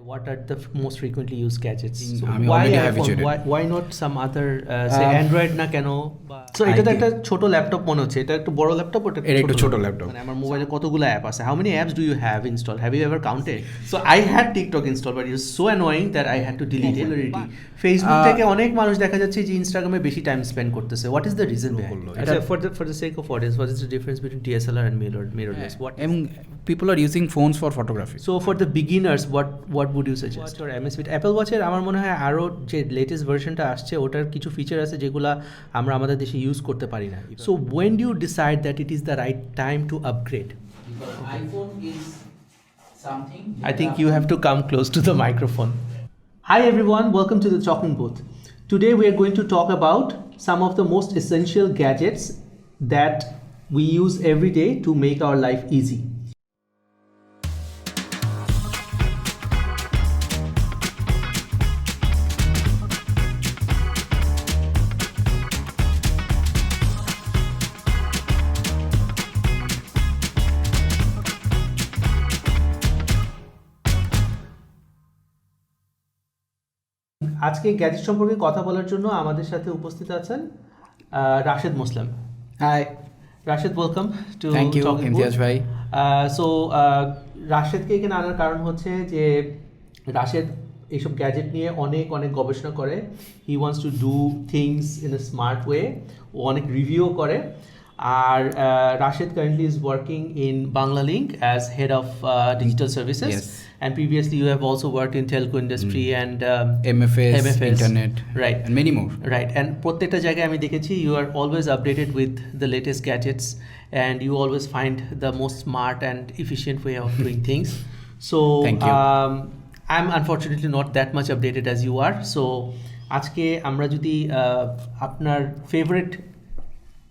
What are the most frequently used gadgets? So আমি why already iPhone? habituated. Why not some other say Android না কেন? So এটা তো একটা ছোট ল্যাপটপ মনে হচ্ছে, এটা একটু বড় ল্যাপটপ ওটা একটু ছোট ল্যাপটপ। মানে আমার মোবাইলে কতগুলো অ্যাপ আছে? How many apps do you have installed? Have you ever counted? So I had TikTok installed, but it was so annoying that I had to delete it. Facebook থেকে অনেক মানুষ দেখা যাচ্ছে যে ইনস্টাগ্রামে বেশি টাইম স্পেন্ড করতেছে. What is the reason behind it? এটা For the sake of audience, what is the difference between DSLR and mirrorless? people are using phones for photography. So for the beginners, what would you suggest? Or MS with Apple Watch এর আমার মনে হয় আরো যে latest ভার্সনটা আসছে ওটার কিছু ফিচার আছে যেগুলা আমরা আমাদের দেশে ইউজ করতে পারি না. So when do you decide that it is the right time to upgrade? Because iPhone is something I think you have to come close to the microphone. Hi everyone, welcome to the Talking Booth. Today we are going to talk about some of the most essential gadgets that we use every day to make our life easy. আজকে gadget সম্পর্কে কথা বলার জন্য আমাদের সাথে উপস্থিত আছেন Rashed Moslem. Hi Rashed, welcome to thank you Imtiaz ভাই। সো রাশেদকে এখানে আনার কারণ হচ্ছে যে রাশেদ এইসব গ্যাজেট নিয়ে অনেক গবেষণা করে। He wants to do things in a smart way, ও অনেক রিভিউ করে। আর Rashed currently is working in Banglalink as head of digital services. Yes. And previously you have also worked in telco industry and MFS, internet, right, and many more. Right, and প্রত্যেকটা জায়গায় আমি দেখেছি you are always updated with the latest gadgets and you always find the most smart and efficient way of doing things. So thank you. I'm unfortunately not that much updated as you are. So আজকে আমরা যদি আপনার favourite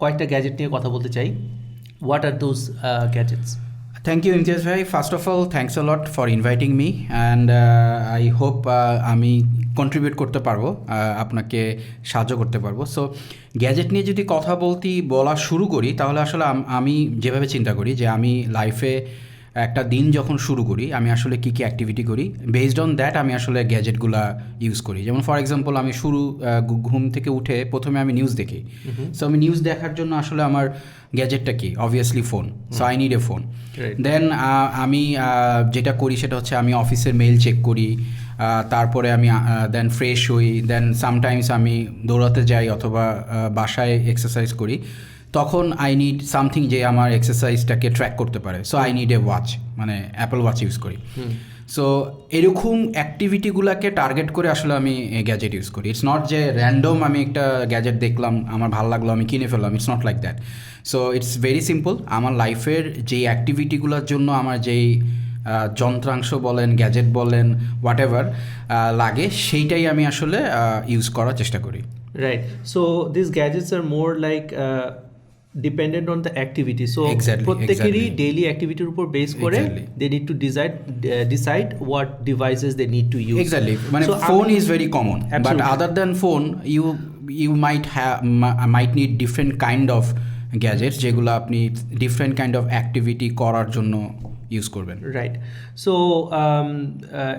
কয়েকটা gadget নিয়ে কথা বলতে চাই, what are those gadgets? Thank you Imtiaz bhai. First of all, thanks a lot for inviting me and I hope আমি কন্ট্রিবিউট করতে পারবো, আপনাকে সাহায্য করতে পারবো। সো গ্যাজেট নিয়ে যদি কথা বলা শুরু করি তাহলে আসলে আমি যেভাবে চিন্তা করি যে আমি লাইফে একটা দিন যখন শুরু করি আমি আসলে কী অ্যাক্টিভিটি করি, বেসড অন দ্যাট আমি আসলে গ্যাজেটগুলো ইউজ করি। যেমন ফর এক্সাম্পল আমি ঘুম থেকে উঠে প্রথমে আমি নিউজ দেখি। সো আমি নিউজ দেখার জন্য আসলে আমার গ্যাজেটটা কি, obviously phone. So I need a phone. Then আমি যেটা করি সেটা হচ্ছে আমি অফিসের মেইল চেক করি, তারপরে আমি দেন ফ্রেশ হই, দেন সামটাইমস আমি দৌড়াতে যাই অথবা বাসায় এক্সারসাইজ করি। তখন আই নিড সামথিং যে আমার এক্সারসাইজটাকে ট্র্যাক করতে পারে। So I need A watch, মানে অ্যাপল ওয়াচ ইউজ করি। সো এরকম অ্যাক্টিভিটিগুলোকে টার্গেট করে আসলে আমি গ্যাজেট ইউজ করি। ইটস নট যে র্যান্ডম আমি একটা গ্যাজেট দেখলাম আমার ভালো লাগলো আমি কিনে ফেললাম, it's not like that. So it's very simple, আমার লাইফের যেই অ্যাক্টিভিটিগুলোর জন্য আমার যেই যন্ত্রাংশ বলেন, গ্যাজেট বলেন, হোয়াট এভার লাগে সেইটাই আমি আসলে ইউজ করার চেষ্টা করি। Right, so this gadgets are more like dependent on the activity. So প্রত্যেকেরই ডেইলি অ্যাক্টিভিটির উপর বেস করে they need to decide what devices they need to use. Exactly, মানে phone is very common. Absolutely. But other than phone you might need different kind of gadgets যেগুলো আপনি different kind of activity করার জন্য use করবেন। Right, so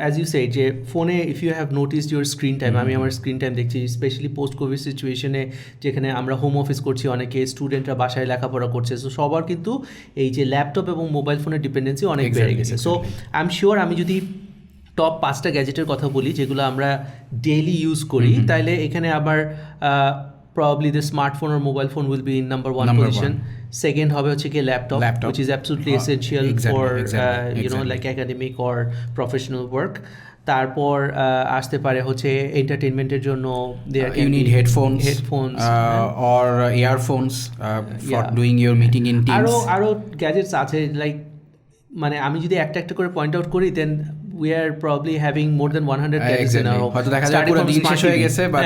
as you say যে ফোনে if you have noticed your screen time, আমি আমার screen time দেখছি স্পেশালি পোস্ট কোভিড সিচুয়েশনে যেখানে আমরা হোম অফিস করছি, অনেকে স্টুডেন্টরা বাসায় লেখাপড়া করছে। সো সবার কিন্তু এই যে ল্যাপটপ এবং মোবাইল ফোনের ডিপেন্ডেন্সি অনেক বেড়ে গেছে। সো আই এম শিওর আমি যদি টপ 5টা গ্যাজেটের কথা বলি যেগুলো আমরা ডেইলি ইউজ করি, তাহলে এখানে আবার probably the smartphone or mobile phone will be in number one position. Second হবে হচ্ছে কি laptop, which is absolutely essential for you know like academic or professional work. তারপর আসতে পারে হচ্ছে এন্টারটেইনমেন্টের জন্য you need headphones or earphones for doing your meeting in Teams. আরো gadgets আছে লাইক, মানে আমি যদি একটা করে পয়েন্ট আউট করি দেন we are probably having more than 100 gadgets in our home. হয়তো দেখা যায় পুরো দিন শেষ হয়ে গেছে বাট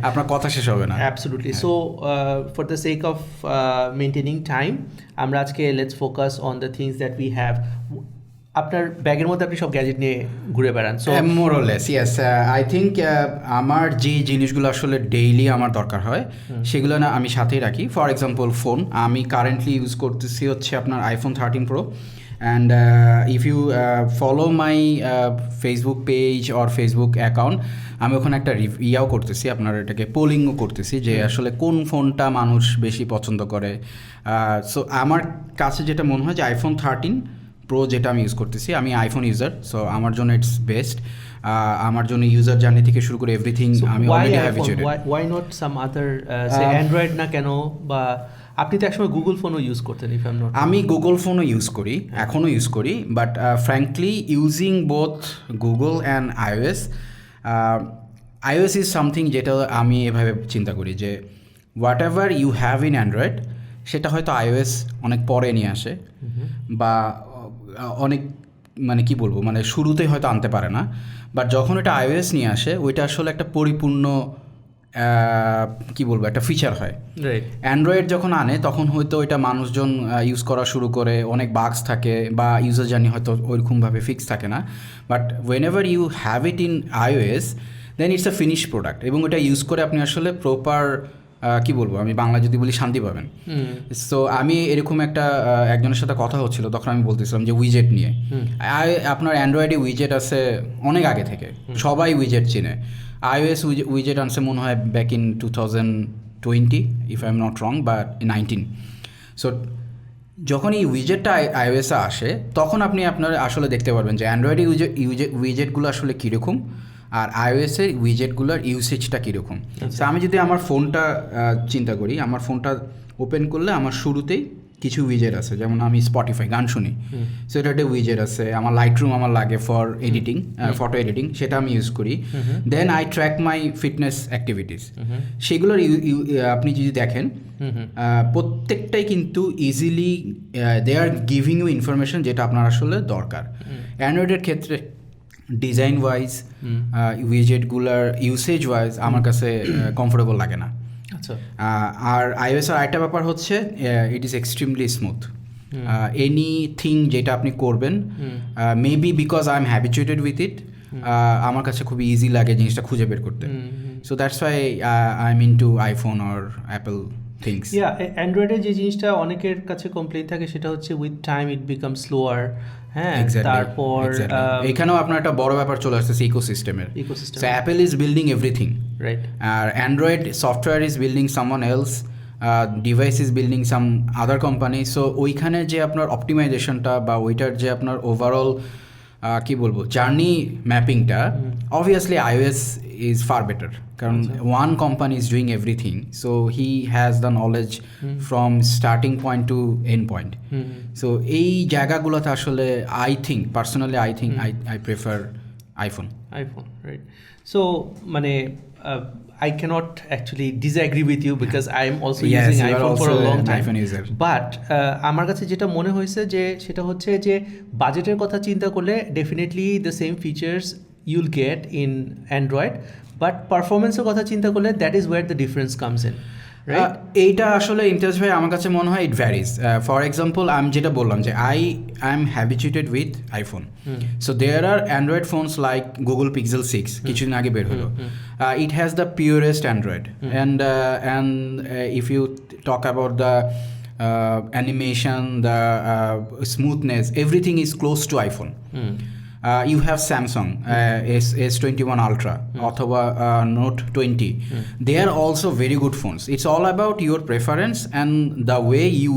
আপনার কথা শেষ হবে না। Absolutely. So for the sake of maintaining time, আমরা আজকে let's focus on the things that we have. আপনার ব্যাগের মধ্যে আপনি সব গ্যাজেট নিয়ে ঘুরে বেড়ান। So more or less yes, I think আমার যে জিনিসগুলো আসলে ডেইলি আমার দরকার হয় সেগুলো না আমি সাথেই রাখি। ফর এক্সাম্পল ফোন আমি কারেন্টলি ইউজ করতেছি হচ্ছে আপনার iPhone 13 Pro and if you follow my Facebook page or Facebook account, আমি ওখানে একটা ইয়াও করতেছি, আপনার এটাকে পোলিংও করতেছি যে আসলে কোন ফোনটা মানুষ বেশি পছন্দ করে। সো আমার কাছে যেটা মনে হয় যে আইফোন 13 প্রো যেটা আমি ইউজ করতেছি, আমি আইফোন ইউজার, সো আমার জন্য ইটস বেস্ট। আমার জন্য ইউজার জার্নি থেকে শুরু করে এভরিথিং আমি already habituated. why not some other say Android না কেন? বা আপনি তো একসময় গুগল ফোনও ইউজ করতেন, ইফ আই এম নট। আমি গুগল ফোনও ইউজ করি, এখনও ইউজ করি, but frankly using both Google and iOS, iOS is something যেটা আমি এভাবে চিন্তা করি যে whatever you have in Android সেটা হয়তো iOS অনেক পরে নিয়ে আসে, বা অনেক মানে কি বলবো, মানে শুরুতেই হয়তো আনতে পারে না, বাট যখন এটা iOS নিয়ে আসে ওইটা আসলে একটা পরিপূর্ণ কি বলবো একটা ফিচার হয়। অ্যান্ড্রয়েড যখন আনে তখন হয়তো ওইটা মানুষজন ইউজ করা শুরু করে, অনেক বাগস থাকে বা ইউজার জার্নি হয়তো ওইরকমভাবে ফিক্স থাকে না, but whenever you have it in iOS then it's a finish product, এবং ওটা ইউজ করে আপনি আসলে প্রপার কি বলবো, আমি বাংলা যদি বলি শান্তি পাবেন। সো আমি এরকম একটা একজনের সাথে কথা হচ্ছিল, তখন আমি বলতেছিলাম যে উইজেট নিয়ে, আপনার অ্যান্ড্রয়েডে উইজেট আছে অনেক আগে থেকে, সবাই উইজেট চিনে। iOS উইজেট আনছে মনে হয় back in 2020 if I am not রং, বা 19। সো যখন এই উইজেটটা iOS আসে তখন আপনি আপনার আসলে দেখতে পারবেন যে অ্যান্ড্রয়েডে উইজেটগুলো আসলে কীরকম আর iOS-এর উইজেটগুলোর ইউসেজটা কীরকম। তো আমি যদি আমার ফোনটা চিন্তা করি, আমার ফোনটা ওপেন করলে আমার শুরুতেই কিছু উইজেট আছে, যেমন আমি স্পটিফাই গান শুনি, সো এটা একটা উইজেট আছে। আমার লাইটরুম আমার লাগে ফর এডিটিং, ফটো এডিটিং, সেটা আমি ইউজ করি। Then I track my fitness activities, সেগুলোর আপনি যদি দেখেন প্রত্যেকটাই কিন্তু easily they are giving you information যেটা আপনার আসলে দরকার। অ্যান্ড্রয়েডের ক্ষেত্রে ডিজাইন ওয়াইজ উইজেটগুলার ইউসেজ ওয়াইজ আমার কাছে কমফোর্টেবল লাগে না। আর iOS-এর আরেকটা ব্যাপার হচ্ছে it is extremely smooth. Anything যেটা আপনি করবেন, maybe because I am habituated with it, আমার কাছে খুবই ইজি লাগে জিনিসটা খুঁজে বের করতে। So that's why I am into iPhone or Apple things. অ্যান্ড্রয়েডের যে জিনিসটা অনেকের কাছে কমপ্লেইন থাকে সেটা হচ্ছে with time it become slower. হ্যাঁ, তারপর এখানেও আপনার একটা বড় ব্যাপার চলে আসতেছে ইকোসিস্টেমের। So Apple is building everything, right, আর Android software is building someone else, device is building some other company. So ওইখানে যে আপনার অপটিমাইজেশনটা বা ওইটার যে আপনার ওভারঅল কি বলবো জার্নি ম্যাপিংটা, obviously iOS is far better, কারণ one company is doing everything, so he has the knowledge from starting point to end point. So এই জায়গাগুলোতে আসলে I think personally I prefer iPhone, right. So মানে I cannot actually disagree with you because I am also using iPhone for a long time. But আমার কাছে যেটা মনে হয়েছে যে সেটা হচ্ছে যে বাজেটের কথা চিন্তা করলে definitely the same features you'll get in Android, but পারফরমেন্সের কথা চিন্তা করলে that is wire the difference comes in. এইটা আসলে ইমতিয়াজ ভাই আমার কাছে মনে হয় ইট ভ্যারিজ। ফর এক্সাম্পল আমি যেটা বললাম যে I am habituated with iPhone, so there are Android phones like Google Pixel 6 কিছুদিন আগে বের হলো, it has the purest Android, and if you talk about the animation, the smoothness, everything is close to iPhone. You have Samsung S21 Ultra অথবা Note 20. They are also very good phones. It's all about your preference and the way you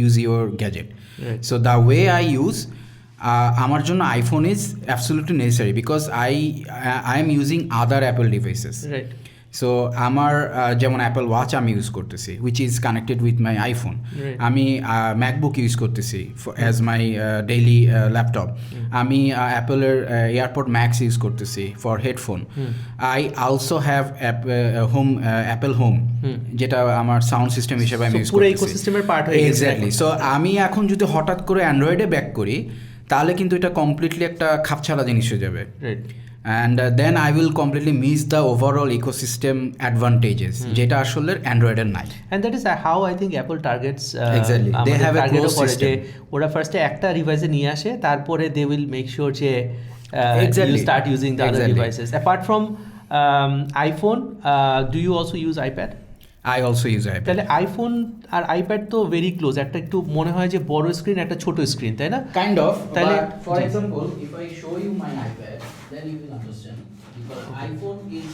use your gadget. Right. So the way I use আমার জন্য iPhone is absolutely necessary because I am using other Apple devices. Right. So আমার যেমন Apple watch আমি use করতেছি which is connected with my iPhone, আমি MacBook use করতেছি as my daily laptop, আমি অ্যাপলের AirPod max use করতেছি for headphone, I also have Apple home যেটা আমার সাউন্ড সিস্টেম হিসেবে আমি ইউজ করতেছি। এক্স্যাক্টলি। সো আমি এখন যদি হঠাৎ করে অ্যান্ড্রয়েডে ব্যাক করি তাহলে কিন্তু এটা কমপ্লিটলি একটা খাপছাড়া জিনিস হয়ে যাবে, and then I will completely miss the overall ecosystem advantages যেটা আসলে অ্যান্ড্রয়েডের নাই। and that is how I think Apple targets exactly they have a closed system. ওরা ফার্স্টে একটা ডিভাইসে নিয়ে আসে, তারপরে they will make sure যে you start using the other devices. Apart from iPhone, do you also use iPad? I also use iPad. তাহলে iPhone আর আইপ্যাড তো ভেরি ক্লোজ, একটা একটু মনে হয় যে বড় স্ক্রিন একটা ছোট স্ক্রিন, তাই না? Kind of, তাহলে But for example, if I show you my iPad, then you will understand. Because iPhone is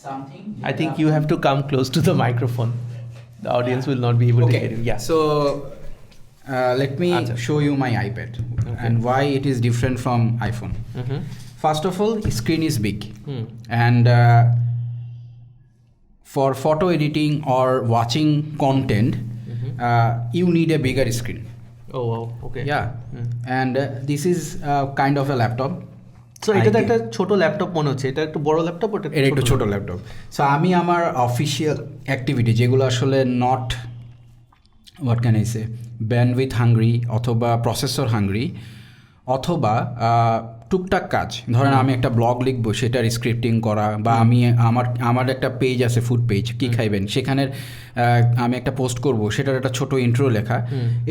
something. I think you have to come close to the microphone. The audience will not be able to hear you. Yeah. So let me Answer. show you my iPad and why it is different from iPhone. Mhm. First of all, screen is big, Hmm. and for photo editing or watching content, you need a bigger screen. Oh wow. Okay. Yeah, and this is kind of a laptop. So এটা তো I একটা ছোট laptop মনে হচ্ছে, এটা একটু বড় laptop, ওটা এটা একটা ছোট ল্যাপটপ। সো আমি আমার অফিসিয়াল অ্যাক্টিভিটি যেগুলো আসলে not what can I say bandwidth hungry অথবা প্রসেসর হাংরি অথবা টুকটাক কাজ, ধরেন আমি একটা ব্লগ লিখবো সেটার স্ক্রিপ্টিং করা, বা আমি আমার একটা পেজ আছে ফুড পেজ কি খাইবেন সেখানের আমি একটা পোস্ট করব সেটার একটা ছোট ইন্ট্রো লেখা,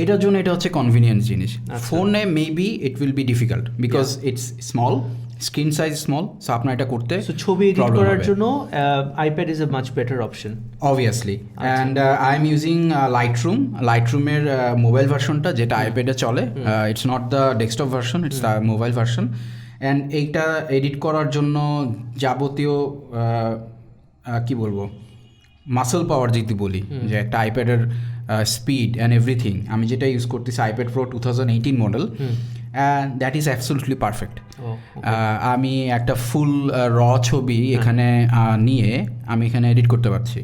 এটার জন্য এটা হচ্ছে কনভিনিয়েন্স জিনিস। ফোনে maybe it will be difficult because it's small, screen size small, so আপনার এটা করতে So ছবি এডিট করার জন্য iPad is a much better option obviously. And I am using লাইটরুমের মোবাইল ভার্সনটা যেটা আইপ্যাডে চলে, it's not the desktop version, it's the mobile version. And এইটা এডিট করার জন্য যাবতীয় কি বলবো মাসল পাওয়ার যদি বলি, যে একটা আইপ্যাডের স্পিড অ্যান্ড এভরিথিং, আমি যেটা ইউজ করতেছি iPad pro 2018 model, that is absolutely perfect. আমি একটা ফুল র ছবি এখানে নিয়ে আমি এখানে এডিট করতে পারছি,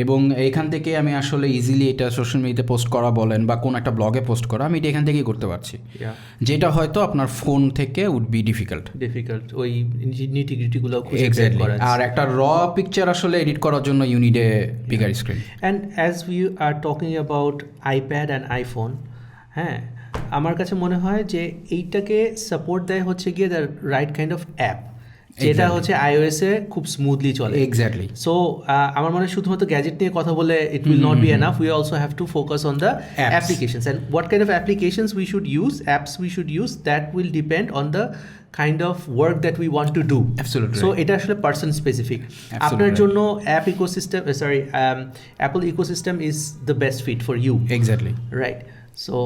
এবং এইখান থেকে আমি আসলে ইজিলি এটা সোশ্যাল মিডিয়াতে পোস্ট করা বলেন বা কোন একটা ব্লগে পোস্ট করা, আমি এটা এখান থেকেই করতে পারছি, যেটা হয়তো আপনার ফোন থেকে উড বি ডিফিকাল্ট ওই নিটিগ্রিটিগুলো খুঁজে বের এক্স্যাক্টলি। করা। আর একটা র পিকচার আসলে এডিট করার জন্য you need a bigger screen. And as we are talking about iPad and iPhone, হ্যাঁ, আমার কাছে মনে হয় যে এইটাকে সাপোর্ট দেয় হচ্ছে গিয়ে the right kind of app, যেটা হচ্ছে iOS এ খুব স্মুথলি চলে। এক্স্যাক্টলি। সো আমার মনে হয় শুধুমাত্র গ্যাজেট নিয়ে কথা বলে it will not be enough, we also have to focus on the applications and what kind of applications we should use, apps we should use, that will depend on the kind of work that we want to do. Absolutely. So এটা আসলে person specific. আপনার জন্য app ecosystem, sorry, Apple ecosystem is the best fit for you. Exactly. Right. So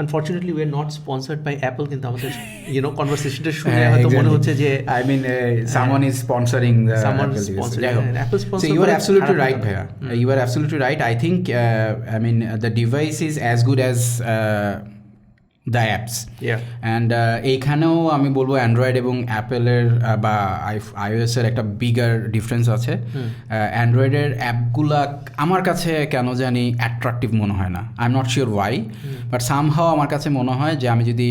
unfortunately we are not sponsored by Apple, কিন্তু আমাদের কনভারসেশনটা শুনে হয়তো মনে হচ্ছে যে I mean, someone is sponsoring the someone Apple is device. sponsoring, যাই হোক। and Apple sponsor So you are করে absolutely খারাপ right, কথা না। Bhaiya. You are absolutely right. I think, I mean, the device is as good as the apps. Yeah. And এইখানেও আমি বলবো Android এবং অ্যাপেলের বা আইওএসের একটা বিগার ডিফারেন্স আছে। অ্যান্ড্রয়েডের অ্যাপগুলা আমার কাছে কেন জানি অ্যাট্রাকটিভ মনে হয় না, I am not sure why, but somehow আমার কাছে মনে হয় যে আমি যদি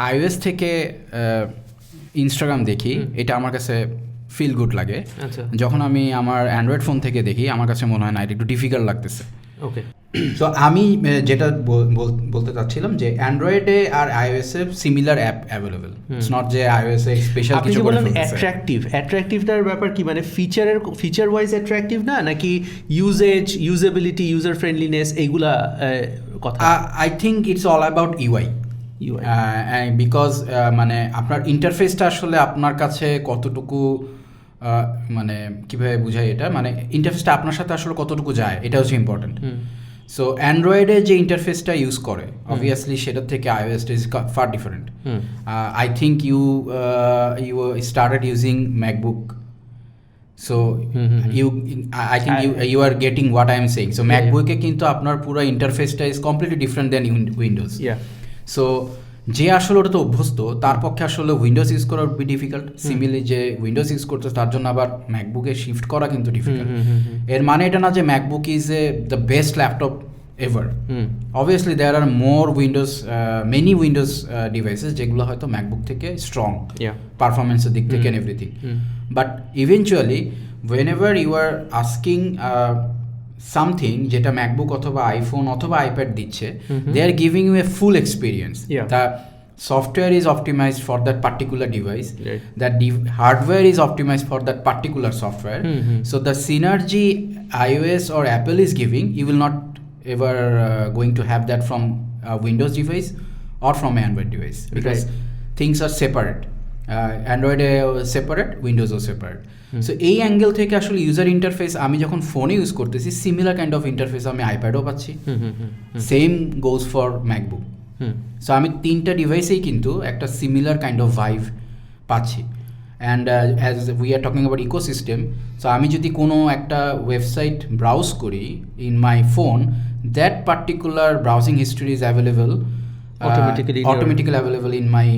আইওএস থেকে ইনস্টাগ্রাম দেখি, এটা আমার কাছে ফিল গুড লাগে। যখন আমি আমার অ্যান্ড্রয়েড ফোন থেকে দেখি আমার কাছে মনে হয় না, এটা একটু ডিফিকাল্ট লাগতেছে। ওকে। সো আমি যেটা বলতে চাচ্ছিলাম যে অ্যান্ড্রয়েডে আর আইওএসে similar app available, it's not যে আইওএসে স্পেশাল আপনি কিছু যে করে বললেন ফেলতেছে। অ্যাট্রাকটিভটার ব্যাপার কি, মানে ফিচার ওয়াইজ অ্যাট্রাকটিভ না, নাকি ইউজেবিলিটি, ইউজার ফ্রেন্ডলিনেস, এইগুলা কথা? I think it's all about UI, because মানে আপনার ইন্টারফেসটা আসলে আপনার কাছে কতটুকু, মানে কীভাবে বুঝাই এটা, মানে ইন্টারফেসটা আপনার সাথে আসলে কতটুকু যায়, এটা হচ্ছে ইম্পর্টেন্ট। সো অ্যান্ড্রয়েডে যে ইন্টারফেসটা ইউজ করে অবভিয়াসলি সেটার থেকে iOS is far different. I think you started using MacBook, so I think you are getting what I am saying. So ম্যাকবুকে কিন্তু আপনার পুরো ইন্টারফেসটা is completely different then Windows. So যে আসলে ওটা তো অভ্যস্ত, তার পক্ষে আসলে উইন্ডোজ ইউজ করা বি ডিফিকাল্ট। সিমিলারলি যে উইন্ডোজ ইউজ করতে তার জন্য আবার ম্যাকবুকে শিফট করা কিন্তু ডিফিকাল্ট। এর মানে এটা না যে MacBook is the best laptop ever. Obviously there are more Windows, many Windows devices যেগুলো হয়তো ম্যাকবুক থেকে স্ট্রং পারফরমেন্সের দিক থেকে everything, but eventually whenever you are asking something যেটা ম্যাকবুক অথবা আইফোন অথবা আইপ্যাড দিচ্ছে, they are giving you a full experience. The software is optimized for that particular device, that hardware is optimized for that particular software. So the synergy iOS or Apple is giving, you will not ever going to have that from a Windows device or from an Android device, because things are separate. অ্যান্ড্রয়েডে separate, উইন্ডোজও separate. So এই angle থেকে আসলে user interface আমি যখন ফোনে use করতেছি similar kind of interface আমি আইপ্যাডও পাচ্ছি, same goes for MacBook. So আমি তিনটা ডিভাইসেই কিন্তু একটা সিমিলার কাইন্ড অফ ভাইভ পাচ্ছি। And as we are talking about ecosystem, so আমি যদি কোনো একটা ওয়েবসাইট ব্রাউজ করি in my phone, that particular browsing history is available automatically available in my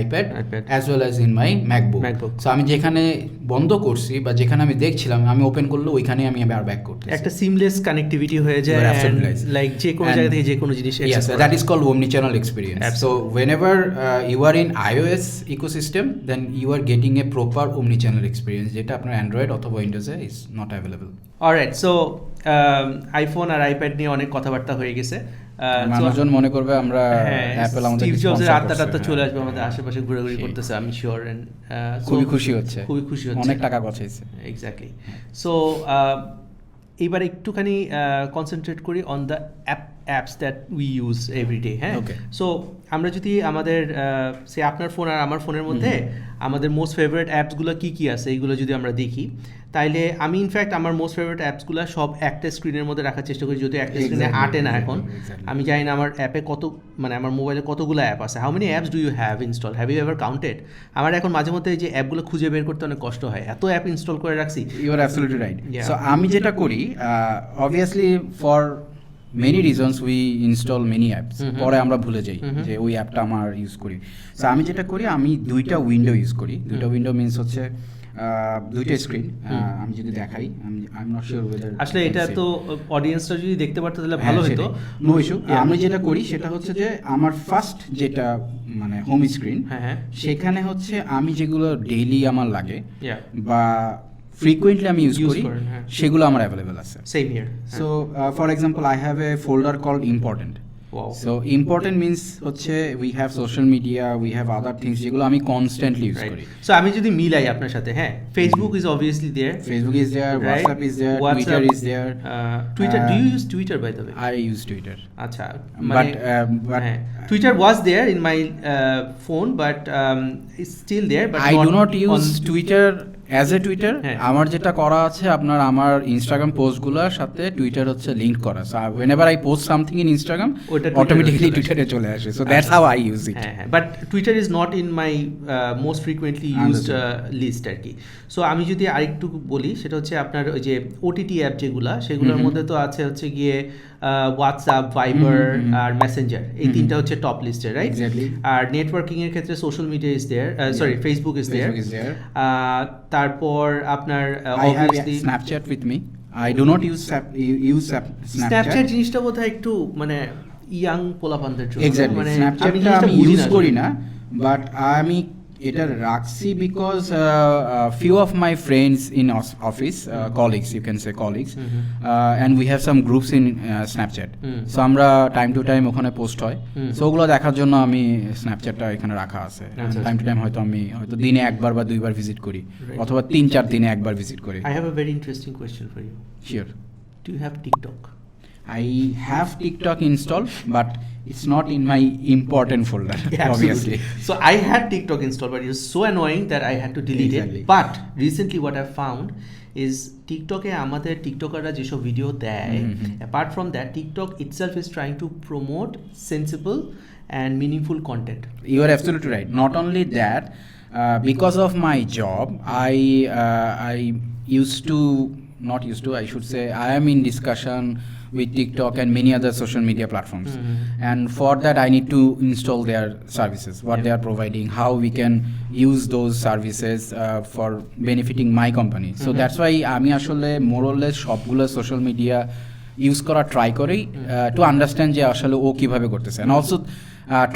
iPad as well as in my MacBook. So আমি যেখানে বন্ধ করছি বা যেখানে আমি দেখছিলাম আমি ওপেন করলে ওইখানে আমি আবার ব্যাক করতে একটা সিমলেস কানেক্টিভিটি হয়ে যায়, লাইক যে কোনো জায়গা থেকে যে কোনো জিনিস yes, that is called omnichannel experience. So whenever you are in iOS ecosystem then you are getting a proper omnichannel experience যেটা আপনার Android অথবা Windows এ is not available. Alright, so iPhone আর আইপ্যাড নিয়ে অনেক কথাবার্তা হয়ে গেছে। মানুষজন মনে করবে আমরা অ্যাপল আমাদের স্টিভ জবসের আত্মাটা চলে আসবে আমাদের আশেপাশে ঘোরাঘুরি করতেছে, আমি শিওর। এন্ড খুবই খুশি হচ্ছে, অনেক টাকা বাঁচাইছে। এক্স্যাক্টলি। সো এবার একটুখানি কনসেন্ট্রেট করি on the apps that we use every day. হ্যাঁ, সো আমরা যদি আমাদের সে আপনার ফোন আর আমার ফোনের মধ্যে আমাদের মোস্ট ফেভারিট অ্যাপসগুলো কী কী আছে এইগুলো যদি আমরা দেখি, তাইলে আমি ইনফ্যাক্ট আমার মোস্ট ফেভারিট অ্যাপসগুলো সব একটা স্ক্রিনের মধ্যে রাখার চেষ্টা করি, যেহেতু একটা স্ক্রিনে আটে না এখন। আমি জানি না আমার অ্যাপে মানে আমার মোবাইলে কতগুলো অ্যাপ আছে। How many apps do you have install, have you ever counted? আমার এখন মাঝে মধ্যে যে অ্যাপগুলো খুঁজে বের করতে অনেক কষ্ট হয়, এত অ্যাপ ইনস্টল করে রাখছি। You are absolutely right. So আমি যেটা করি, obviously for many reasons we install many apps, পরে আমরা ভুলে যাই যে ওই অ্যাপটা আমার ইউজ করি। সো আমি যেটা করি, আমি দুইটা উইন্ডো ইউজ করি। দুইটা উইন্ডো মিনস হচ্ছে দুইটা স্ক্রিন। আমি যদি দেখাই, I am not sure weather আসলে এটা তো অডিয়েন্সটা যদি দেখতে পারতো তাহলে ভালো হতো। No issue. আমি যেটা করি সেটা হচ্ছে যে আমার ফার্স্ট যেটা মানে হোম স্ক্রিন, সেখানে হচ্ছে আমি যেগুলো ডেইলি আমার লাগে বা ফ্রিকুয়েন্টলি আমি ইউজ করি সেগুলো আমার অ্যাভেলেবেল আছে। Same here. So for example I have a folder called important. So important means হচ্ছে we have social media, we have other things যেগুলো আমি কনস্ট্যান্টলি ইউজ করি। সো আমি যদি মিলাই আপনার সাথে, হ্যাঁ, Facebook is obviously there, Facebook is there, WhatsApp is there, Twitter is there, Twitter, do you use Twitter by the way? I use Twitter. আচ্ছা, but Twitter was there in my phone but it's still there, but I do not use Twitter as a Twitter. আমার যেটা করা আছে আপনার, আমার Instagram পোস্টগুলোর সাথে Twitter হচ্ছে link করা। So whenever I post something in Instagram, automatically টুইটারে চলে আসে। So that's how I use it. হ্যাঁ, but Twitter is not in my most frequently used list আর কি। সো আমি যদি আরেকটু বলি, সেটা হচ্ছে আপনার ওই যে ওটিটি অ্যাপ যেগুলা, সেগুলোর মধ্যে তো আছে হচ্ছে গিয়ে হোয়াটসঅ্যাপ, ভাইবার আর মেসেঞ্জার, এই তিনটা হচ্ছে টপ লিস্টে, রাইট? আর নেটওয়ার্কিং এর ক্ষেত্রে social media is there, sorry Facebook is there. তারপর আপনার obviously Snapchat with me. I do not use Snapchat জিনিসটা বোধহয় একটু মানে ইয়াং পোলাপানদের জন্য। এক্স্যাক্টলি, মানে স্ন্যাপচ্যাটটা আমি ইউজ করি না, বাট আমি এটা রাখছি because few of my friends in office, colleagues, you can say colleagues, and we have some groups in Snapchat. So আমরা টাইম টু টাইম ওখানে পোস্ট হয়, সো ওগুলো দেখার জন্য আমি স্ন্যাপচ্যাটটা এখানে রাখা আছে। টাইম টু টাইম হয়তো আমি দিনে একবার বা দুইবার ভিজিট করি, অথবা 3-4 দিনে একবার ভিজিট করি। I have a very interesting question for you. Sure. Do you have TikTok? I have TikTok installed, but it's not in my important folder. Obviously. So I had TikTok installed, but it was so annoying that I had to delete it. But recently what I found is TikTok-এ আমাদের টিকটকাররা যেসব video দেয়, apart from that, TikTok itself is trying to promote sensible and meaningful content. You are absolutely right. Not only that, because of my job, I should say I am in discussion with TikTok and many other social media platforms, and for that I need to install their services, what they are providing, how we can use those services for benefiting my company. So that's why আমি আসলে more or less সবগুলো social media use করা try করি to understand যে আসলে ও কিভাবে করতেছে, and also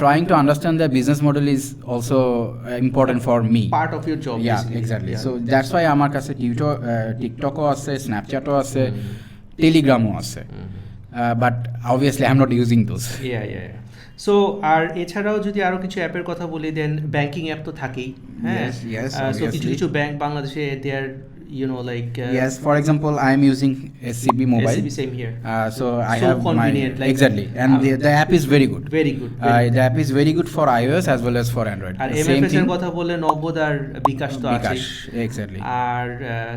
trying to understand the business model is also important for me, part of your job. Yeah, exactly. So that's why আমার কাছে TikTok-ও আছে, Snapchat-ও আছে, টেলিগ্রামও আছে, but obviously I am not using those. So আর এছাড়াও যদি আরো কিছু অ্যাপের কথা বলি, দেন ব্যাংকিং অ্যাপ তো থাকেই। হ্যাঁ, সো কিছু কিছু ব্যাংক বাংলাদেশে দে আর like Yes, for example, I am using SCB mobile. SCB, same here. So I So have convenient, my like, exactly, and the app is very good. very good, The app is very good for iOS as well as for Android. আর The same MFS এর thing. কথা বললে নগদ আর বিকাশ তো আছে, Bikash, exactly. আর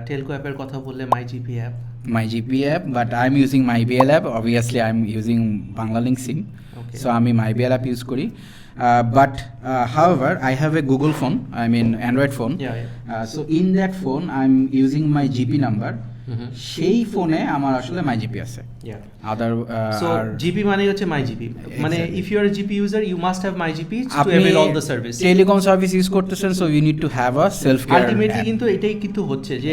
Telco অ্যাপের কথা বললে মাই GP app. My GP app, but I'm using my BL app. Obviously, I'm using Banglalink SIM, Okay. so আমি my BL app use করি. But however, I have a Google phone. I mean Android phone. Yeah. So in that phone, I'm using my GP number. সেই ফোনে আমার আসলে my GP আছে. Other so GP মানে হচ্ছে my GP, মানে if you are a GP user you must have my GP to avail all the service. Telecom service use করতেছেন, so you need to have a self care. Ultimately কিন্তু এটাই কিন্তু হচ্ছে যে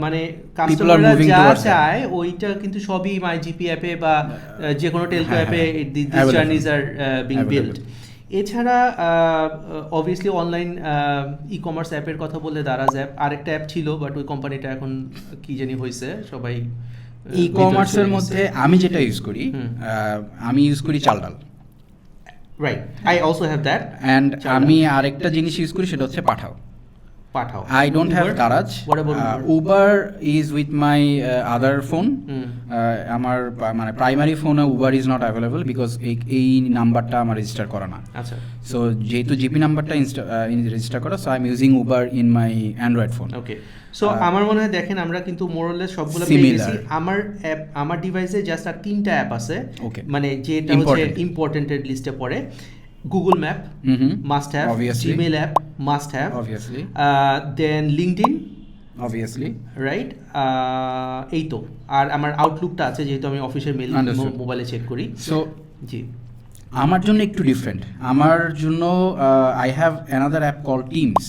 মানে People are কাস্টমাররা moving যা towards that. চায় ওইটা কিন্তু সবই মাই জিপি অ্যাপে বা যে কোনো টেলকো অ্যাপে this Available. জার্নিজ are being Available. Build. এছাড়া অবভিয়াসলি অনলাইন ই কমার্স অ্যাপের কথা বললে দারাজ অ্যাপ, আরেকটা অ্যাপ ছিল বাট ওই কোম্পানিটা এখন কি জানি হয়েছে, সবাই ই কমার্সের মধ্যে আমি যেটা ইউজ করি, আমি ইউজ করি Chaldal, right, I also have that. And আমি আরেকটা জিনিস ইউজ করি সেটা হচ্ছে পাঠাও। পাঠাও, I don't have Daraj. What about Uber? Uber is with my other phone. আমার মানে প্রাইমারি ফোনে Uber is not available because এই নাম্বারটা আমার রেজিস্টার করা না। আচ্ছা, সো যেহেতু জিপি নাম্বারটা রেজিস্টার করা, so I am using Uber in my Android phone. Okay. So আমার মনে হয় দেখেন আমরা কিন্তু মোরলেস সবগুলো পেয়ে Similar. গেছি। আমার অ্যাপ, আমার ডিভাইসে জাস্ট আর 3টা অ্যাপ আছে, Okay. মানে যেটা হচ্ছে ইম্পর্টেন্টের লিস্টে পড়ে। Google map must have, Obviously. Gmail app must have, Obviously. Then LinkedIn, Obviously. Right, এই তো। আর আমার আউটলুকটা আছে যেহেতু আমি অফিসের মেল Understood. মোবাইলে চেক করি। সো জি, আমার জন্য একটু ডিফারেন্ট। আমার জন্য I have another app call Teams.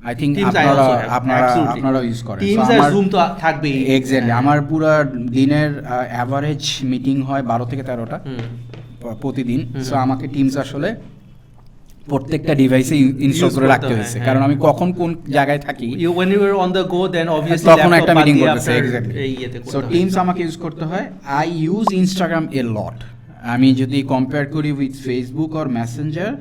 আই থিঙ্ক Teams I also have, absolutely. আপনারা ইউজ করেন। Teams আর Zoom তো থাকবেই। এক্স্যাক্টলি, আমার পুরো দিনের অ্যাভারেজ মিটিং হয় 12 থেকে 13টা প্রতিদিন। সো আমাকে টিমস আসলে প্রত্যেকটা ডিভাইসে ইনস্টল করে রাখতে হয়েছে, কারণ আমি কখন কোন জায়গায় থাকি, when you were on the go then obviously তখন একটা laptop মিটিং বাদ দিয়ে করতেছে। আপনার এক্স্যাক্টলি। এই ইয়েতে করতে সো হয়। টিমস আমাকে ইউজ করতে হয়। আই ইউজ ইনস্টাগ্রাম এ লট। আমি যদি কম্পেয়ার করি উইথ ফেসবুক অর মেসেঞ্জার,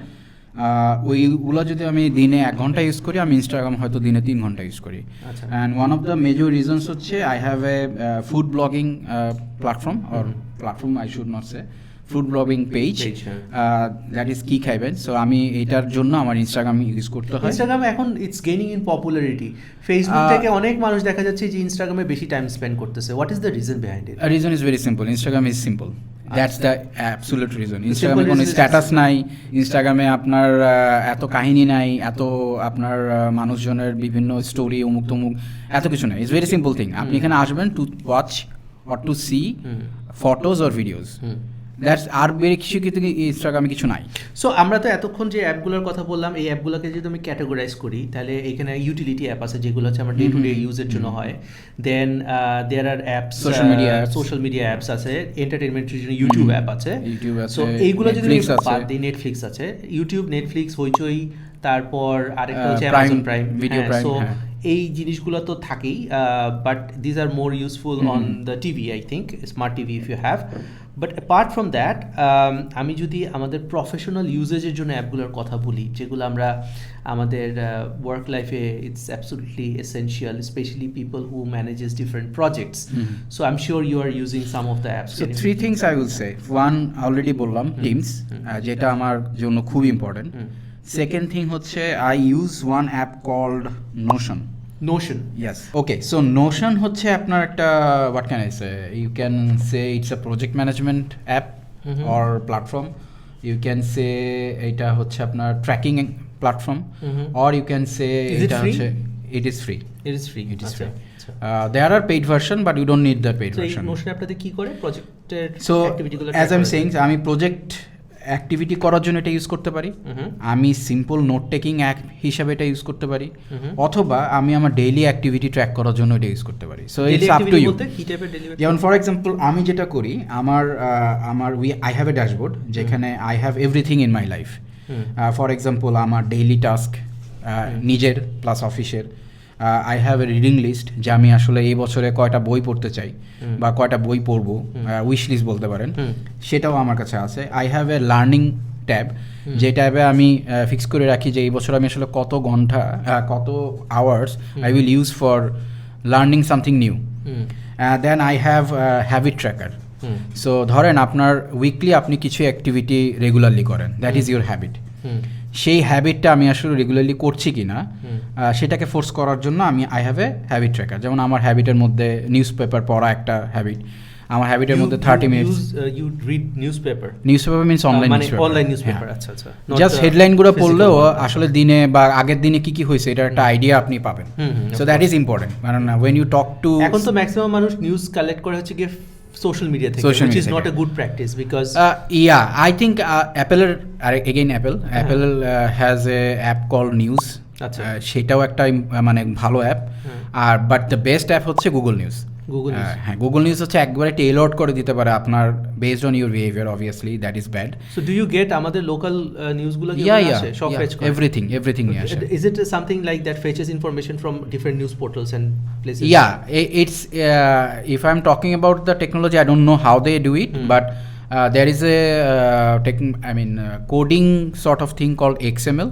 ওইগুলো যদি আমি দিনে 1 ঘন্টা ইউজ করি, আমি ইনস্টাগ্রাম হয়তো দিনে 3 ঘন্টা ইউজ করি। আচ্ছা। And one of the major reasons হচ্ছে I have a food blogging platform, or platform I should not say, food blogging page, that is কি খাইবেন। সো আমি এটার জন্য আমার ইনস্টাগ্রাম ইউজ করতে হয়। ইনস্টাগ্রাম এখন it's gaining in popularity. Facebook থেকে অনেক মানুষ দেখা যাচ্ছে যে ইনস্টাগ্রামে বেশি টাইম স্পেন্ড করতেছে। What is the reason behind it? Reason is very simple, Instagram is simple, that's the absolute reason. ইনস্টাগ্রামে Simple কোনো reason is- স্ট্যাটাস নাই, ইনস্টাগ্রামে আপনার এত কাহিনী নাই, এত আপনার মানুষজনের বিভিন্ন স্টোরি অমুক তমুক এত কিছু নাই। It's very simple thing. আপনি এখানে আসবেন to watch or to see photos or videos, that's আর বেশি কিছু কিন্তু ইনস্টাগ্রামে কিছু নাই। সো আমরা তো এতক্ষণ যে অ্যাপগুলোর কথা বললাম, এই অ্যাপগুলোকে যদি আমি ক্যাটাগরাইজ করি তাহলে এখানে ইউটিলিটি অ্যাপ আছে যেগুলো হচ্ছে আমার ডে টু ডে ইউজের জন্য হয়। দেন দেয়ার আর অ্যাপস, সোশ্যাল মিডিয়া অ্যাপস আছে, এন্টারটেনমেন্টের জন্য ইউটিউব অ্যাপ আছে। সো এইগুলো যদি বাদ দিই, নেটফ্লিক্স আছে, ইউটিউব, নেটফ্লিক্স, হইচই, তারপর আরেকটা হচ্ছে Amazon Prime, video Prime. So এই জিনিসগুলো তো থাকেই, but these are more useful on the TV, I think smart TV if you have. But apart from that, আমি যদি আমাদের প্রফেশনাল ইউজেজের জন্য অ্যাপগুলোর কথা বলি, যেগুলো আমরা আমাদের ওয়ার্ক লাইফে it's absolutely essential, specially people who manages different projects. So I am sure you are using some of the apps. So 3 things I will say. One already বললাম, টিমস, যেটা আমার জন্য খুব ইম্পর্টেন্ট। সেকেন্ড থিং হচ্ছে I use one app called Notion. Notion. Yes. Okay. So Notion হচ্ছে আপনার একটা, what can I say? You can say it's a project management app or platform. You can say এটা হচ্ছে আপনার tracking platform, or you can say Is it free? It is free. It is free. It is আচ্ছা, free. আচ্ছা। There are paid version, but you don't need the paid So এই version. Notion অ্যাপটাতে কি করে প্রজেক্টের So অ্যাক্টিভিটিগুলো? as I'm saying, আমি project activity করার জন্য এটা ইউজ করতে পারি, আমি সিম্পল নোট টেকিং অ্যাপ হিসাবে এটা ইউজ করতে পারি, অথবা আমি আমার ডেইলি অ্যাক্টিভিটি ট্র্যাক করার জন্য এটা ইউজ করতে পারি। So it's up to you. যেমন ফর এক্সাম্পল আমি যেটা করি, আমার আই হ্যাভ এ ড্যাশবোর্ড যেখানে I have everything in my life. For example আমার ডেইলি টাস্ক, নিজের প্লাস অফিসের। I have a reading list, যে আমি আসলে এই বছরে কয়টা বই পড়তে চাই বা কয়টা বই পড়বো, উইশ লিস্ট বলতে পারেন, সেটাও আমার কাছে আছে। I have A learning tab, যে ট্যাবে আমি ফিক্স করে রাখি যে এই বছর আমি আসলে কত ঘন্টা, কত hours I will use for learning something new. Then I have habit tracker. So ধরেন আপনার উইকলি আপনি কিছু অ্যাক্টিভিটি রেগুলারলি করেন, দ্যাট ইজ ইউর হ্যাবিট। সেই হ্যাবিটটা আমি আসলে রেগুলারলি করছি কি না সেটাকে ফোর্স করার জন্য I have a habit tracker. যেমন আমার হ্যাবিটের মধ্যে নিউজ পেপার পড়া একটা হ্যাবিট, আমার হ্যাবিটের মধ্যে 30 minutes. You read newspaper? Newspaper means online মানে নিউজপেপার। অনলাইন নিউজপেপার, আচ্ছা আচ্ছা। জাস্ট হেডলাইনগুলো পড়লেও আসলে দিনে বা আগের দিনে কি কি হয়েছে এটার একটা আইডিয়া আপনি পাবেন। সো দ্যাট ইজ ইম্পর্টেন্ট, কারণ ওয়েন ইউ টক টু, এখন তো ম্যাক্সিমাম মানুষ নিউজ কালেক্ট করে হচ্ছে কি সোশ্যাল মিডিয়া থেকে, which is not a good practice because I think Apple has a app called News, আচ্ছা সেটাও একটা মানে ভালো অ্যাপ। আর বাট দ্য বেস্ট অ্যাপ হচ্ছে গুগল নিউজ। হ্যাঁ, গুগল নিউজ হচ্ছে একবারে টেইলড করে দিতে পারে আপনার based on your behaviour, obviously that is bad. So do you get আমাদের লোকাল নিউজগুলো কি আসে সব ফেচ করে? এভরিথিং নিয়ে আসে। Is it something like that fetches information from different news portals and places? Yeah, it's if I'm talking about the technology, I don't know how they do it, but there is a coding sort of thing called XML.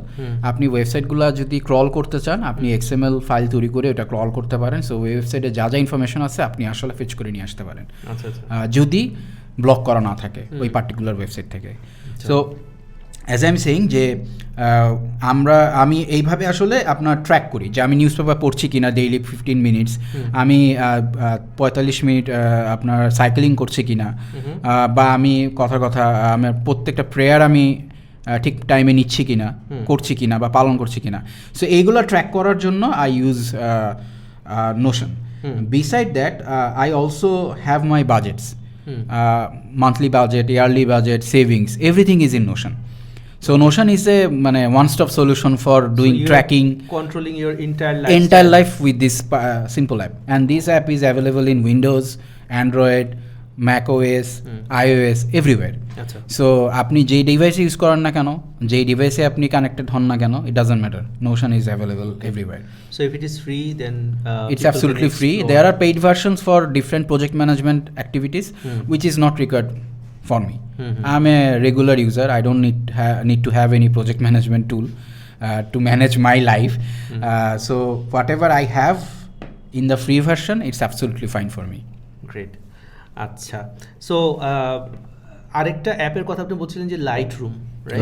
আপনি ওয়েবসাইটগুলো যদি crawl করতে চান, আপনি XML file তৈরি করে ওটা crawl করতে পারেন। সো ওয়েবসাইটে যা যা ইনফরমেশন আছে আপনি আসলে ফেচ করে নিয়ে আসতে পারেন, যদি ব্লক করা না থাকে ওই পার্টিকুলার ওয়েবসাইট থেকে। So as I am saying যে আমি এইভাবে আসলে আপনার ট্র্যাক করি যে আমি নিউজ পেপার পড়ছি কিনা ডেইলি 15 মিনিটস, আমি 45 মিনিট আপনার সাইকেলিং করছি কিনা, বা আমি কথা আমার প্রত্যেকটা প্রেয়ার আমি ঠিক টাইমে নিচ্ছি কিনা, করছি কিনা বা পালন করছি কিনা। সো এইগুলো ট্র্যাক করার জন্য I use Notion. Beside that I also have my budgets, monthly budget, yearly budget, savings, everything is in Notion. So Notion is a one-stop solution for doing tracking, controlling your entire life with this simple app. And this app is available in Windows, Android, Mac OS, iOS, everywhere. So আপনি যেই device use করেন না কেন, যেই ডিভাইসে আপনি connected হন না কেন, it doesn't matter. Notion is available everywhere. So if it is free, then it's absolutely free. There are paid versions for different project management activities, which is not required for me. I'm a regular user. I don't need to have any project management tool to manage my life. So whatever I have in the free version, it's absolutely fine for me. Great. আচ্ছা, so আরেকটা অ্যাপের কথা আপনি বলছিলেন যে Lightroom,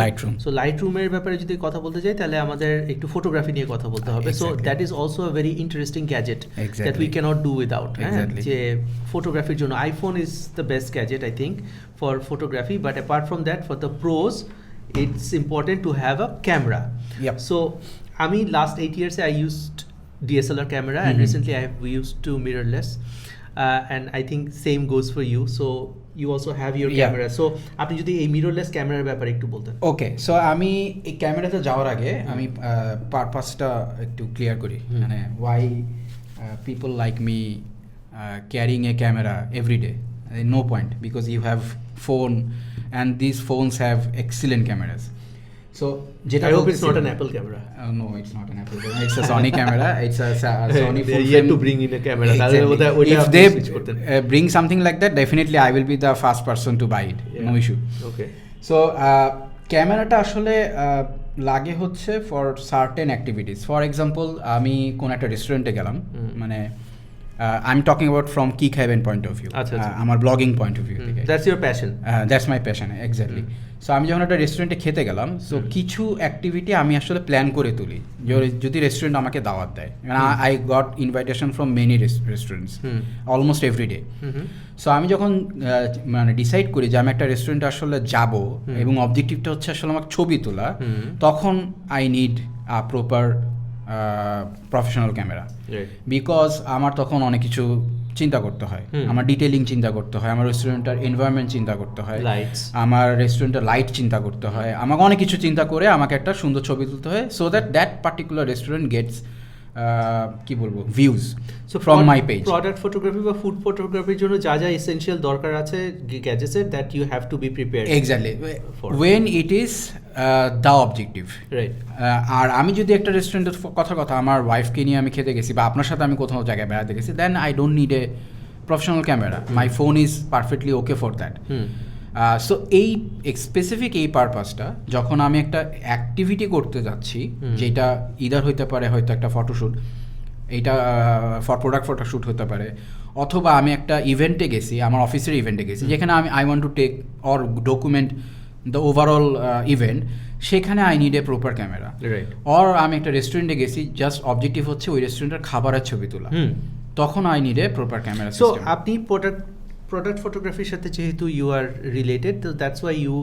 Lightroom. So লাইটরুমের ব্যাপারে যদি কথা বলতে যাই তাহলে আমাদের একটু ফটোগ্রাফি নিয়ে কথা বলতে হবে। So that is also a very interesting gadget that we can't do without. যে ফটোগ্রাফির জন্য iPhone is the best gadget I think for photography, but apart from that for the pros it's important to have a camera. So আমি last 8 years I used DSLR camera and recently I have used to mirrorless. And I think same goes for you. So you also have your camera. So আপনি যদি এই mirrorless ক্যামেরার ব্যাপারে একটু বলতেন। ওকে, so আমি এই ক্যামেরাতে যাওয়ার আগে আমি পারপাসটা একটু ক্লিয়ার করি, মানে why people like me carrying a camera every day. No point, because you have phone and this phones have excellent cameras. So I hope it's not an Apple camera. No, it's not an Apple camera. It's a Sony camera. It's a Sony full frame. To bring in a camera. Exactly. If they bring something like that, definitely I will be the first person to buy it. Yeah. No issue. Okay. So ক্যামেরাটা আসলে লাগে হচ্ছে for certain activities. For example আমি কোন একটা রেস্টুরেন্টে গেলাম, মানে I am talking about from কি খাইবেন পয়েন্ট অফ ভিউ, আমার ব্লগিং পয়েন্ট অফ ভিউ থেকে। That's your passion. That's my passion, exactly. So আমি যখন একটা রেস্টুরেন্টে খেতে গেলাম, সো কিছু অ্যাক্টিভিটি আমি আসলে প্ল্যান করে তুলি যদি রেস্টুরেন্ট আমাকে দাওয়াত দেয়। I got invitation from many restaurants almost every day. So আমি যখন ডিসাইড করি যে আমি একটা রেস্টুরেন্টে আসলে যাব এবং অবজেক্টিভটা হচ্ছে আসলে আমার ছবি তোলা, তখন I need a proper professional camera, because আমার তখন অনেক কিছু চিন্তা করতে হয়। আমার ডিটেইলিং চিন্তা করতে হয়, আমার রেস্টুরেন্টের এনভায়রনমেন্ট চিন্তা করতে হয়, আমার রেস্টুরেন্টের লাইট চিন্তা করতে হয়, আমাকে অনেক কিছু চিন্তা করে আমাকে একটা সুন্দর ছবি তুলতে হয়, so that particular restaurant gets কি বলবো views from my page. Product photography বা ফুড ফটোগ্রাফির জন্য যা যা এসেনশিয়াল দরকার আছে গ্যাজেটসের, that you have to be prepared. Exactly, when it is the objective. Right. আর আমি যদি একটা রেস্টুরেন্টের কথা আমার ওয়াইফকে নিয়ে আমি খেতে গেছি বা আপনার সাথে আমি কোথাও জায়গায় বেড়াতে গেছি, then I don't need a professional camera, my phone is perfectly okay for that. So এই স্পেসিফিক এই পারপাসটা যখন আমি একটা অ্যাক্টিভিটি করতে যাচ্ছি, যেটা ইদার হইতে পারে হয়তো একটা ফটোশ্যুট, এইটা ফর প্রোডাক্ট ফটোশ্যুট হতে পারে, অথবা আমি একটা ইভেন্টে গেছি, আমার অফিসের ইভেন্টে গেছি, যেখানে আমি I want to take or document the overall event, সেখানে I need a proper camera. Or আমি একটা রেস্টুরেন্টে গেছি, জাস্ট অবজেক্টিভ হচ্ছে ওই রেস্টুরেন্টের খাবারের ছবি তোলা, তখন I need a proper camera. So আপনি প্রোডাক্ট ফটোগ্রাফির সাথে যেহেতু ইউ আর রিলেটেড, তো that's why you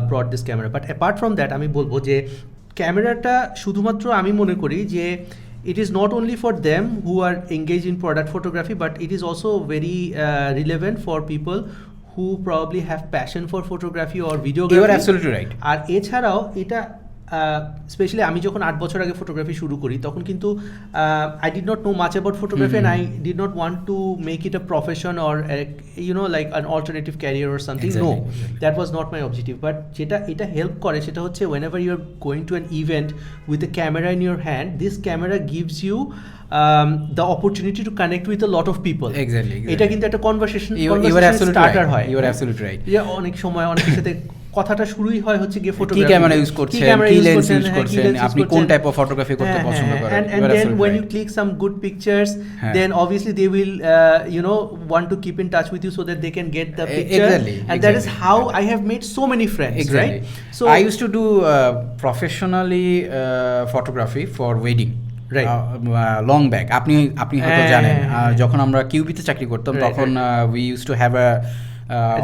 brought this camera. But apart from that আমি বলবো যে ক্যামেরাটা শুধুমাত্র আমি মনে করি যে it is not only for them who are engaged in product photography, but it is also very relevant for people who probably have passion for photography or videography. You are absolutely right. আর এছাড়াও এটা specially আমি যখন 8 বছর আগে photography শুরু করি, তখন কিন্তু I did not know much about photography, and I did not want to make it a profession or you know like an alternative career or something. No, that was not my objective. But যেটা এটা help করে সেটা হচ্ছে whenever you are going to an event with a camera in your hand, this camera gives you the opportunity to connect with a lot of people. Exactly. এটা কিন্তু একটা conversation starter হয়। You are absolutely right. যে অনেক সময় অনেকের সাথে কথাটা শুরুই হয় হচ্ছে গিয়ে ফটোগ্রাফি, কি ক্যামেরা ইউজ করছেন, কি লেন্স ইউজ করছেন, আপনি কোন টাইপ অফ ফটোগ্রাফি করতে পছন্দ করেন। and then when you click some good pictures, then obviously they will you know want to keep in touch with you so that they can get the picture. And that is how I have made so many friends. Right? So I used to do professionally photography for wedding. Long back, আপনি হয়তো জানেন, যখন আমরা কিউবিতে চাকরি করতাম তখন we use to have a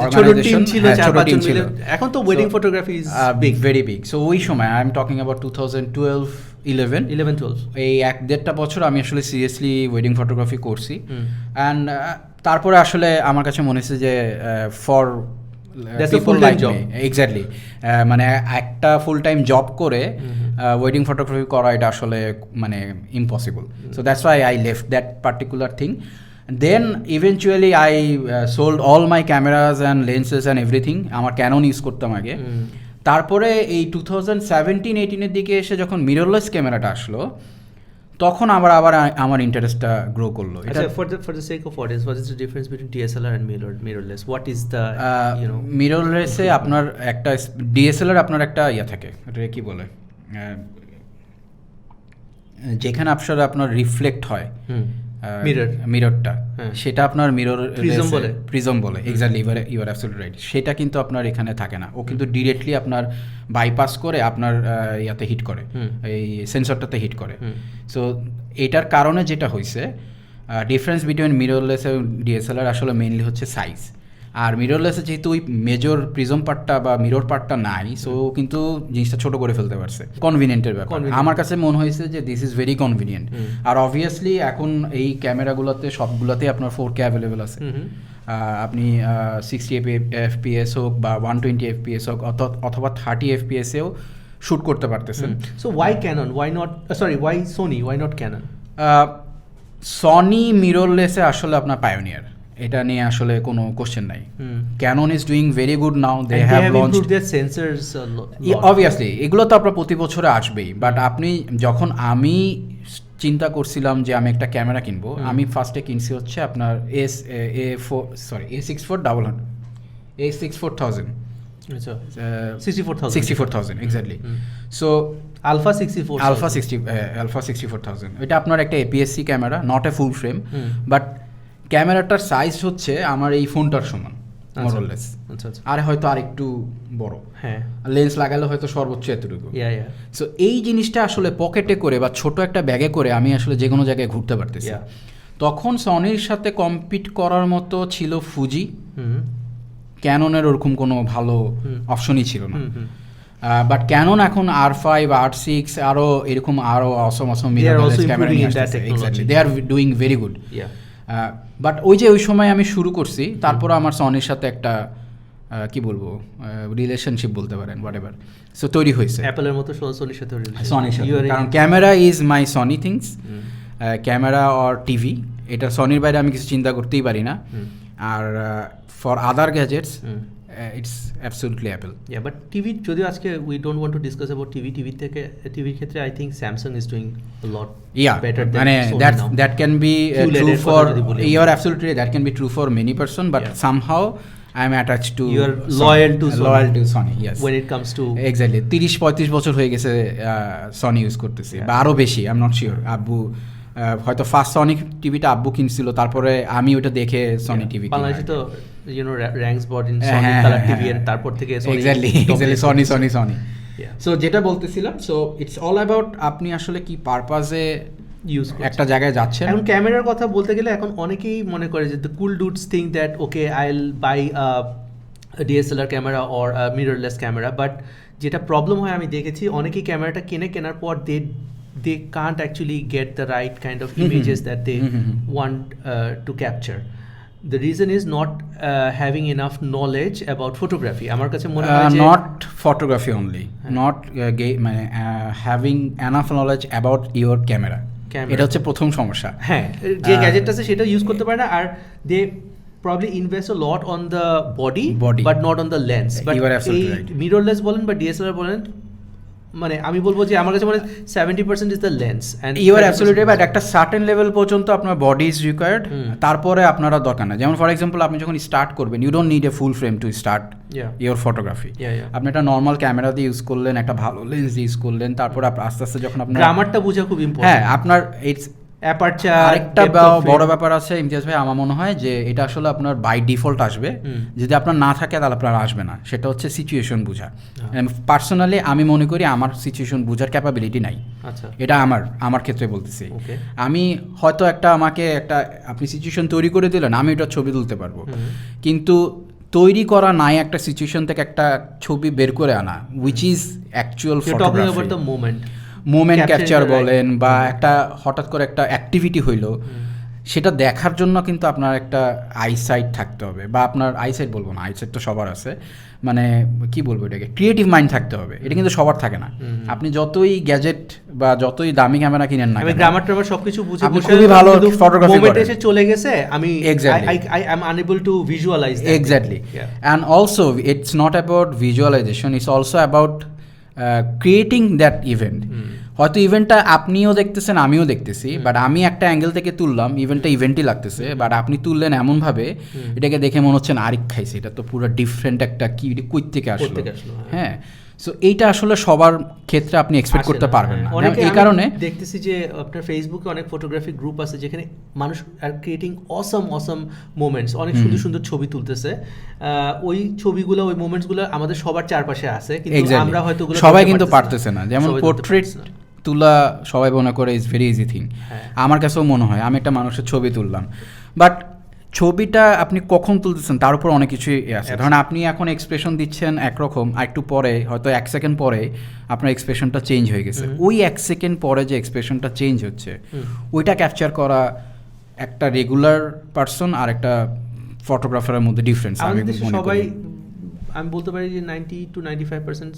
organisation, ছোট টিম ছিল। এখন তো wedding photography is big, very big. So ওই সময় আই এম টকিং অ্যাবাউট 2012 এই 1-1.5 বছর আমি আসলে সিরিয়াসলি ওয়েডিং ফটোগ্রাফি করছি। অ্যান্ড তারপরে আসলে আমার কাছে মনে হচ্ছে যে for people like me, exactly, মানে একটা ফুল টাইম জব করে ওয়েডিং ফটোগ্রাফি করা এটা আসলে মানে impossible. So that's why I left that particular thing. Then eventually I sold all my cameras and lenses and everything. আমার ক্যানন ইউজ করতাম আগে। তারপরে এই 2017-18 দিকে এসে যখন মিররলেস ক্যামেরাটা আসলো, তখন আবার আমার ইন্টারেস্টটা গ্রো করলো। For the sake of audience, what is the difference between DSLR and mirrorless? What is the you know মিররলেসে আপনার একটা ডিএসএলআর আপনার একটা ইয়া থাকে, এটা কি বলে, যেখানে আপনার রিফ্লেক্ট হয় মিররটা, সেটা আপনার প্রিজম বলে। Exactly, you are absolutely right. সেটা কিন্তু আপনার এখানে থাকে না, ও কিন্তু ডিরেক্টলি আপনার বাইপাস করে আপনার ইয়াতে হিট করে, এই সেন্সরটাতে হিট করে। সো এটার কারণে যেটা হয়েছে, ডিফারেন্স বিটুইন মিররলেস এবং ডিএসএলআর আসলে মেইনলি হচ্ছে সাইজ। আর মিররলেসে যেহেতু ওই মেজর প্রিজম পার্টটা বা মিরর পার্টটা নাই, সো কিন্তু জিনিসটা ছোট করে ফেলতে পারছে। কনভিনিয়েন্টের ব্যাপার আমার কাছে মনে হয়েছে যে দিস ইজ ভেরি কনভিনিয়েন্ট। আর অবভিয়াসলি এখন এই ক্যামেরাগুলোতে সবগুলোতেই আপনার 4K অ্যাভেলেবেল আছে। আপনি 60 FPS হোক বা 120 FPS হোক অথবা 30 FPS-এও শ্যুট করতে পারতেছেন। So why Canon, why Sony, why not Canon? Sony মিররলেসে আসলে আপনার পায়োনিয়ার, এটা নিয়ে আসলে কোনো কোশ্চেন নাই। Canon is doing very good now, they have launched their sensors. Obviously এগুলো তো আপনার প্রতি বছরে আসবেই, বাট আপনি যখন আমি চিন্তা করছিলাম যে আমি একটা ক্যামেরা কিনবো, আমি ফার্স্টে কিনছি হচ্ছে আপনার A64,000 64,000 এক্স্যাক্টলি। সো আলফা 64,000 এটা আপনার একটা APS-C camera, not a full frame, but ক্যামেরাটার সাইজ হচ্ছে আমার এই ফোনটার সমান মোরলেস, আর হয়তো আর একটু বড়। হ্যাঁ, লেন্স লাগালে হয়তো সর্বোচ্চ এতটুকু। সো এই জিনিসটা আসলে পকেটে করে বা ছোট একটা ব্যাগে করে আমি আসলে যে কোনো জায়গায় ঘুরতে পারতেছি। তখন সনির সাথে কম্পিট করার মতো ছিল ফুজি, ক্যাননের ওরকম কোনো ভালো অপশনই ছিল না। বাট ক্যানন এখন R5 R6 আরও এরকম আরও অসম ক্যামেরা নিয়ে আসছে। Exactly, they are doing very good. But ওই সময় আমি শুরু করছি, তারপর আমার সনির সাথে একটা কি বলবো রিলেশনশিপ বলতে পারেন, হোয়াট এভার, সো তৈরি হয়েছে অ্যাপলের মতো সনির সাথে। কারণ camera is my Sony things, camera or TV, এটা সনির বাইরে আমি কিছু চিন্তা করতেই পারি না। আর for other gadgets it's absolutely Apple. But TV যদিও আজকে we don't want to discuss about টিভির ক্ষেত্রে I think Samsung is doing a lot better than মানে that can be true for, you are absolutely, that can be true for many person, but somehow I am attached to, you are loyal to Sony, yes, when it comes to exactly 30-35 বছর হয়ে গেছে Sony use করতেছি, বা আরো বেশি, I am not sure. আব্বু হয়তো first Sony টিভিটা আব্বু কিনছিল, তারপরে আমি ওটা দেখে সনি টিভি বাংলাদেশে তো ranks board in Sony colour TV এর তারপর থেকে এক্স্যাক্টলি সনি সো যেটা বলতেছিলাম, সো ইটস অল অ্যাবাউট আপনি আসলে কি পারপাজে ইউজ একটা জায়গায় যাচ্ছেন। এখন ক্যামেরার কথা বলতে গেলে এখন অনেকেই মনে করে যে the cool dudes think that okay I will buy DSLR camera or mirrorless camera, but যেটা প্রবলেম হয় আমি দেখেছি অনেকেই ক্যামেরাটা কেনার পর they can't actually get the right kind of images that they want to capture. The reason is not having enough knowledge about photography. আমার কাছে মনে হয় যে not photography only, not মানে having enough knowledge about your camera. এটা হচ্ছে প্রথম সমস্যা। হ্যাঁ, যে গ্যাজেট আছে সেটা ইউজ করতে পারে না, আর they probably invest a lot on the body but not on the lens. But এই mirrorless বলেন বা ডিএসএলআর বলেন, মানে আমি বলবো যে আমার কাছে মানে 70% is the lens and you are absolutely right, একটা সার্টেন লেভেল পর্যন্ত আপনার বডি ইজ রিকোয়ার্ড, তারপরে আপনারা দরকার না। যেমন ফর এক্সাম্পল আপনি যখন স্টার্ট করবেন, you don't need a full frame to start your photography. আপনি একটা নর্মাল ক্যামেরা দিয়ে ইউজ করলেন, একটা ভালো লেন্স দিয়ে ইউজ করলেন, তারপর আস্তে আস্তে যখন আপনার গ্রামারটা বোঝা খুব ইম্পর্টেন্ট। হ্যাঁ, আপনার ইটস অ্যাপারচার। আরেকটা বড় ব্যাপার আছে ইমতিয়াজ ভাই, আমার মনে হয় যে এটা আসলে আপনার বাই ডিফল্ট আসবে, যদি আপনার না থাকে তাহলে আপনার আসবে না। সেটা হচ্ছে সিচুয়েশন বোঝা। পার্সোনালি আমি মনে করি আমার সিচুয়েশন বোঝার ক্যাপাবিলিটি নাই। আচ্ছা, এটা আমার ক্ষেত্রে বলতেছি। আমি হয়তো আমাকে আপনি সিচুয়েশন তৈরি করে দিলেন, আমি এটা ছবি তুলতে পারবো, কিন্তু তৈরি করা নাই একটা সিচুয়েশন থেকে একটা ছবি বের করে আনা, which is actual photography. Moment capture বলেন বা একটা হঠাৎ করে একটা অ্যাক্টিভিটি হইলো, সেটা দেখার জন্য কিন্তু আপনার একটা আইসাইট থাকতে হবে, বা আপনার আইসাইট বলবো না, আইসাইট তো সবার আছে, মানে কি বলবো এটাকে, ক্রিয়েটিভ মাইন্ড থাকতে হবে। এটা কিন্তু সবার থাকে না। আপনি যতই গ্যাজেট বা যতই দামি ক্যামেরা কিনেন না, গ্রামার ট্রামার সবকিছু বুঝে আপনি খুবই ভালো ফটোগ্রাফি করেন, এসে চলে গেছে, আমি I am unable to visualize that. Exactly. And also it's not about visualization, it's also about creating that event. হয়তো ইভেন্টটা আপনিও দেখতেছেন, আমিও দেখতেছি, বাট আমি একটা অ্যাঙ্গেল থেকে তুললাম, ইভেন্টটা ইভেন্টই লাগতেছে, বাট আপনি তুললেন এমনভাবে এটাকে দেখে মনে হচ্ছে আরেক খাইছে, এটা তো পুরো ডিফারেন্ট একটা কি কই থেকে আসলো। হ্যাঁ, সো এইটা আসলে সবার ক্ষেত্রে আপনি এক্সপেক্ট করতে পারবেন না। এই কারণে দেখতেছি যে আপনার ফেসবুকে অনেক ফটোগ্রাফি গ্রুপ আছে যেখানে মানুষ আর ক্রিয়েটিং অসম মোমেন্টস, অনেক সুন্দর সুন্দর ছবি তুলতেছে। ওই ছবিগুলো, ওই মোমেন্টসগুলো আমাদের সবার চারপাশে আছে, কিন্তু আমরা হয়তো সবাই কিন্তু পারতেছে না। যেমন পোর্ট্রেট তোলা সবাই মনে করে ইজ ভেরি ইজি থিং, আমার কাছেও মনে হয় আমি একটা মানুষের ছবি তুললাম, বাট ছবিটা আপনি কখন তুলতেছেন তার উপর অনেক কিছুই আছে। ধরেন আপনি এখন এক্সপ্রেশন দিচ্ছেন একরকম, আর একটু পরে হয়তো 1 সেকেন্ড পরে আপনার এক্সপ্রেশনটা চেঞ্জ হয়ে গেছে। ওই 1 সেকেন্ড পরে যে এক্সপ্রেশনটা চেঞ্জ হচ্ছে, ওইটা ক্যাপচার করা একটা রেগুলার পারসন আর একটা ফটোগ্রাফারের মধ্যে ডিফারেন্স। আমি বলতে পারি যে 90 to 95%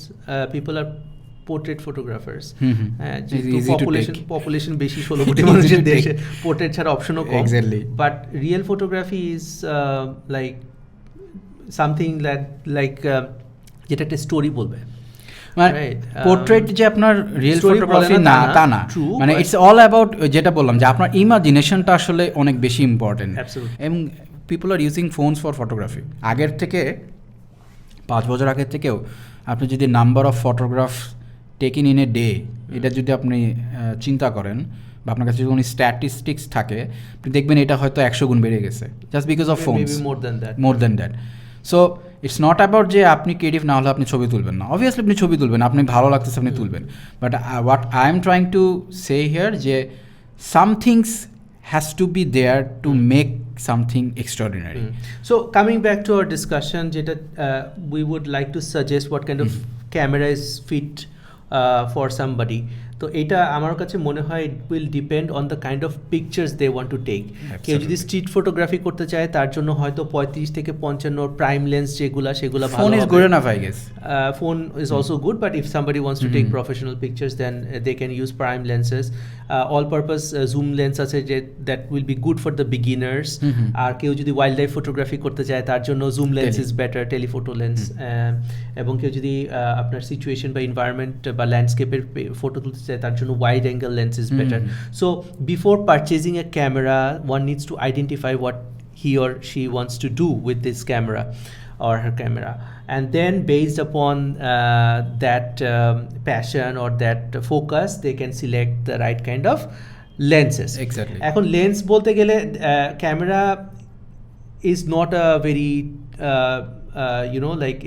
people are portrait photographers. Population বেশি, 16 কোটি মানুষের দেশে পোর্ট্রেট ছাড়া অপশনও কম। But real photography is like something like যেটা একটা স্টোরি বলবে। পোর্ট্রেট যে আপনার রিয়েল ফটোগ্রাফি না তা না, মানে ইটস অল অ্যাবাউট, যেটা বললাম যে আপনার ইমাজিনেশনটা আসলে অনেক বেশি ইম্পর্টেন্ট। এবং people are using phones for photography. আগের থেকে 5 বছর আগের থেকেও আপনি যদি number of photograph taking in a day, এটা যদি আপনি চিন্তা করেন বা আপনার কাছে যদি কোনো স্ট্যাটিস্টিক্স থাকে, আপনি দেখবেন এটা হয়তো 100 গুণ বেড়ে গেছে, just because of phones, more than that. So it's not about যে আপনি ক্রিয়েটিভ না হলে আপনি ছবি তুলবেন না। অবভিয়াসলি আপনি ছবি তুলবেন, আপনি ভালো লাগতেছে আপনি তুলবেন, but what I am trying to say here যে some things has to be there to make something extraordinary. So coming back to our discussion, jeta we would like to suggest what kind of camera is fit for somebody. তো এটা আমার কাছে মনে হয় it will depend on the kind of pictures they want to take. কেউ যদি street photography করতে চায় তার জন্য হয়তো 35 থেকে 55 প্রাইম লেন্স সেগুলো ভালো। Phone is good enough I guess. Phone is also good, but if somebody wants to take professional pictures, then they can use prime lenses. All purpose zoom lens আছে যে that will be good for the beginners. আর কেউ যদি wild life photography করতে চায় তার জন্য zoom lens is better, telephoto lens. এবং কেউ যদি আপনার সিচুয়েশন বা এনভায়রনমেন্ট বা ল্যান্ডস্কেপের ফটো তুলতে চায় তার জন্য wide angle lens is better. So before purchasing A camera, one needs to identify what he or she wants to do with this camera or her camera, and then based upon that passion or that focus, they can select the right kind of lenses Exactly. এখন lens বলতে গেলে camera is not a very like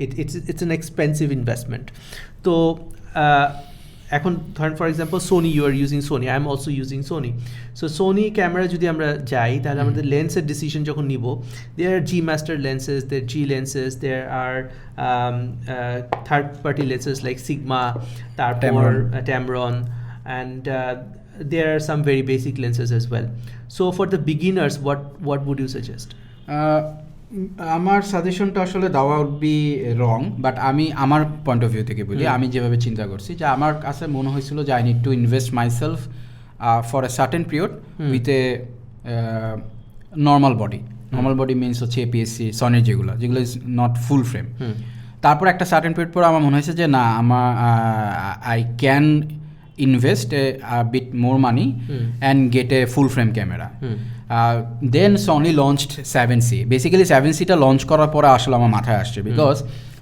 it's an expensive investment তো এখন ধরেন for example Sony you are using Sony I am also using Sony so Sony camera যদি আমরা যাই তাহলে আমাদের লেন্সের ডিসিশন যখন নিব there are G master lenses there G lenses there are third party lenses like Sigma তারপর Tamron and there are some very basic lenses as well. So for the beginners, what would you suggest? আমার সাজেশনটা আসলে দেওয়া would be wrong, but আমি আমার point of view থেকে বলি, আমি যেভাবে চিন্তা করছি যে আমার কাছে মনে হয়েছিল যে I need to invest myself for a certain period with a normal body means হচ্ছে এপিএসসি সনির যেগুলো ইজ নট ফুল ফ্রেম। তারপর একটা সার্টেন পিরিয়ড পর আমার মনে হয়েছে যে না, আমার I can invest a bit more money and get a full frame camera. Then Sony launched 7C. Basically 7C টা লঞ্চ করার পরে আসলে আমার মাথায় আসছে, বিকজ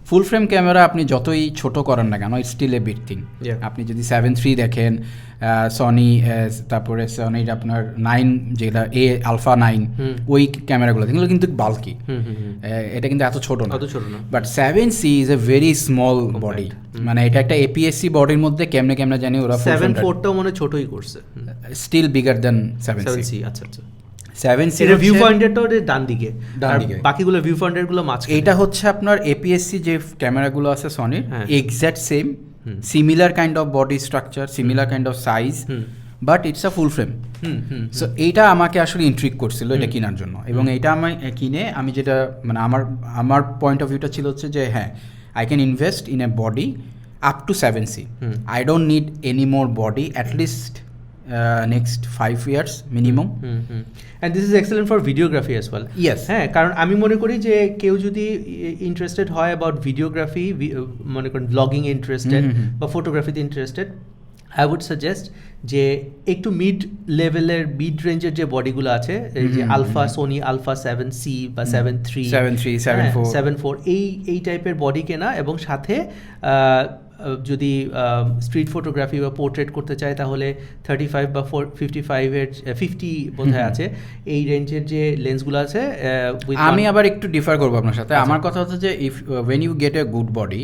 ফুল ফ্রেম ক্যামেরা আপনি যতই ছোট করেন না কেন, it's still a big thing. আপনি যদি 7III দেখেন, সনি তারপরে সনির আপনার 9 যেটা আলফা 9 ওই ক্যামেরাগুলো এগুলো কিন্তু বাল্কি, এটা কিন্তু এত ছোট না। But 7C is a very small body, মানে এটা একটা এপিএসসি বডির মধ্যে কেমনে জানি ওরা 7/4টাও মনে ছোটই করছে, স্টিল বিগার দেন 7C। আচ্ছা 7C এর ভিউ পয়েন্টারটা ডান দিকে, বাকিগুলো ভিউ পয়েন্টারগুলো মাঝখানে। এটা হচ্ছে আপনার এপিএসসি যে ক্যামেরাগুলো আছে সনির, exact same, similar kind of body structure, similar kind of size, but it's a full frame. So এইটা আমাকে আসলে ইন্ট্রিগ করছিল এটা কেনার জন্য, এবং এইটা আমি কিনে আমি যেটা মানে আমার পয়েন্ট অফ ভিউটা ছিল হচ্ছে যে হ্যাঁ, I can invest in a body up to 7C. I don't need any more body, at least next 5 years minimum. And this is excellent for videography as well. Yes. হ্যাঁ, কারণ আমি মনে করি যে কেউ যদি ইন্টারেস্টেড হয় অ্যাবাউট ভিডিওগ্রাফি, মনে করেন ব্লগিং ইন্টারেস্টেড বা ফটোগ্রাফিতে ইন্টারেস্টেড, আই উড সাজেস্ট যে একটু মিড লেভেলের মিড রেঞ্জের যে বডিগুলো আছে, এই যে আলফা সোনি আলফা 7C বা 7III 7/4 এই টাইপের বডি কেনা, এবং সাথে যদি স্ট্রিট ফটোগ্রাফি বা পোর্ট্রেট করতে চায় তাহলে 35 বা 50 বোধহয় আছে, এই রেঞ্জের যে লেন্সগুলো আছে। আমি আবার একটু ডিফার করবো আপনার সাথে। আমার কথা হচ্ছে যে if when you get a good body,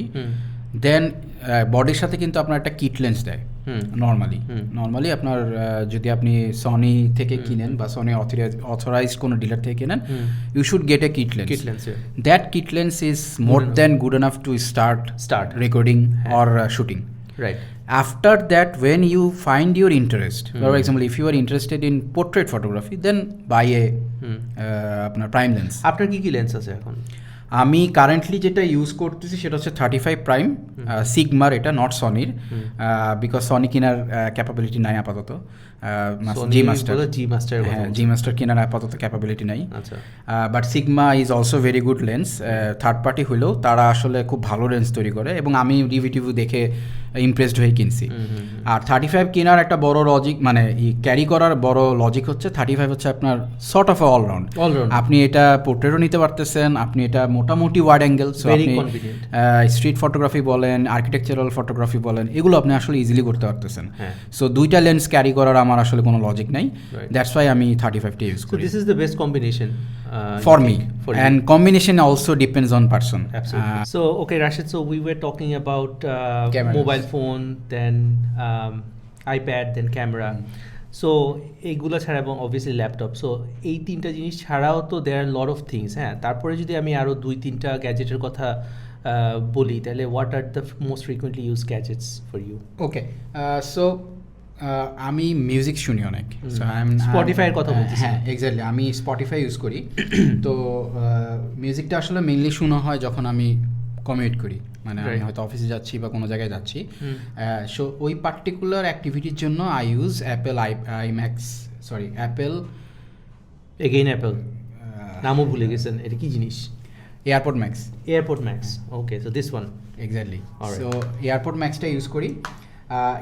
then বডির সাথে কিন্তু আপনার একটা কিট লেন্স দেয় নর্মালি আপনার যদি আপনি সনি থেকে কিনেন বা সনি অথরাইজড কোনো ডিলার থেকে কিনেন, you should get a kit lens. That kit lens is more than good enough to start recording or shooting. Right. After that, when you find your interest, for example, if you are interested in portrait photography, then buy a আপনার prime lens. আপনার কি lens আছে এখন? আমি currently যেটা use করতেছি সেটা হচ্ছে 35 প্রাইম সিগমার, এটা নট সনির, বিকজ সনি কেনার ক্যাপাবিলিটি নাই আপাতত। জি মাস্টার কেনার আপাতত ক্যাপাবিলিটি নাই, but sigma is also very good lens. Third party হইলেও তারা আসলে খুব ভালো লেন্স তৈরি করে, এবং আমি রিভিউ দেখে ইমপ্রেসড হয়ে কিনছি। আর 35 কেনার একটা বড় লজিক, মানে ক্যারি করার বড় লজিক হচ্ছে 35 হচ্ছে আপনার সর্ট অফ অলরাউন্ড। আপনি এটা পোর্ট্রেটও নিতে পারতেছেন, আপনি এটা মোটামুটি ওয়াইড অ্যাঙ্গেল, সো আপনি স্ট্রিট ফটোগ্রাফি বলেন, আর্কিটেকচারাল ফটোগ্রাফি বলেন, এগুলো আপনি আসলে ইজিলি করতে পারতেছেন। সো দুইটা লেন্স ক্যারি করার আমার আসলে কোনো লজিক নাই, দ্যাটস ওয়াই আমি 35টা ইউজ করি। This is the best combination for me, and combination also depends on person. Absolutely. So okay, Rashed, so we were talking about mobile phone, then iPad, then camera. So এইগুলো ছাড়া, এবং obviously laptop, so এই তিনটা জিনিস ছাড়াও তো দেয়ার আর lot of things. হ্যাঁ, তারপরে যদি আমি আরও 2-3টা গ্যাজেটের কথা বলি, তাহলে what are the most frequently use gadgets for you? Okay, so আমি মিউজিক শুনি অনেক, স্পটিফাইয়ের কথা বলছি। হ্যাঁ, এক্স্যাক্টলি, আমি স্পটিফাই ইউজ করি। তো মিউজিকটা আসলে মেইনলি শোনা হয় যখন আমি কমিউট করি, মানে আমি হয়তো অফিসে যাচ্ছি বা কোনো জায়গায় যাচ্ছি। সো ওই পার্টিকুলার অ্যাক্টিভিটির জন্য আই ইউজ অ্যাপেল নামও ভুলে গেছেন, এটা কি জিনিস? AirPods Max. Okay, so this one exactly. So AirPods ম্যাক্সটা ইউজ করি।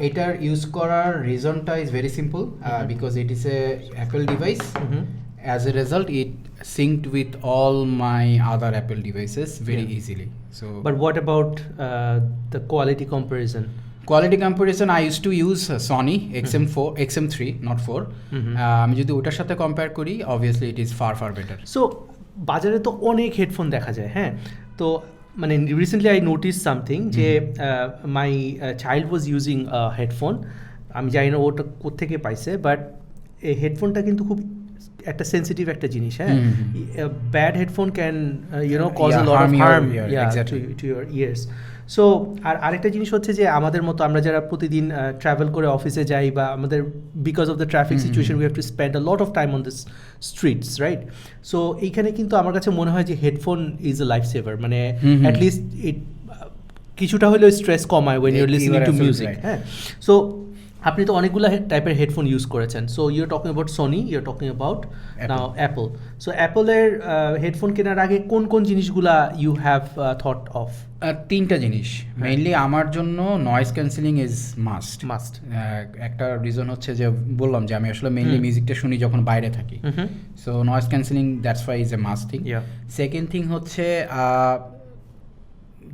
এটার ইউজ করার রিজনটা is very simple, because it is a Apple device. As a result, it synced with all my other Apple devices very easily. So, but what about the quality comparison? Quality comparison I use to use Sony XM3 not 4 আমি যদি ওটার সাথে compare করি obviously it is far better so বাজারে তো অনেক headphone দেখা যায়, হ্যাঁ, তো মানে রিসেন্টলি আই নোটিস সামথিং যে my child was using headphone, আমি জানি না ওটা কোত্থেকে পাইছে, বাট এই হেডফোনটা কিন্তু খুব একটা সেন্সিটিভ একটা জিনিস, হ্যাঁ, bad headphone can cause a lot of harm to your ears. So আর আরেকটা জিনিস হচ্ছে যে আমাদের মতো আমরা যারা প্রতিদিন ট্রাভেল করে অফিসে যাই বা আমাদের because of the traffic situation we have to spend a lot of time on this streets, right? So এইখানে কিন্তু আমার কাছে মনে হয় যে headphone is a life saver, মানে অ্যাটলিস্ট ইট কিছুটা হলেও স্ট্রেস কমায় when you're listening to music, হ্যাঁ। সো আপনি তো অনেকগুলো টাইপের হেডফোন ইউজ করেছেন, so you're talking about Sony, you're talking about now Apple. So অ্যাপলের হেডফোন কেনার আগে কোন কোন জিনিসগুলা ইউ হ্যাভ থট অফ? তিনটা জিনিস মেইনলি আমার জন্য, নয়েজ ক্যান্সেলিং ইজ মাস্ট। একটা রিজন হচ্ছে যে বললাম যে আমি আসলে মেইনলি মিউজিকটা শুনি যখন বাইরে থাকি, so noise cancelling that's why is a must thing. Second thing হচ্ছে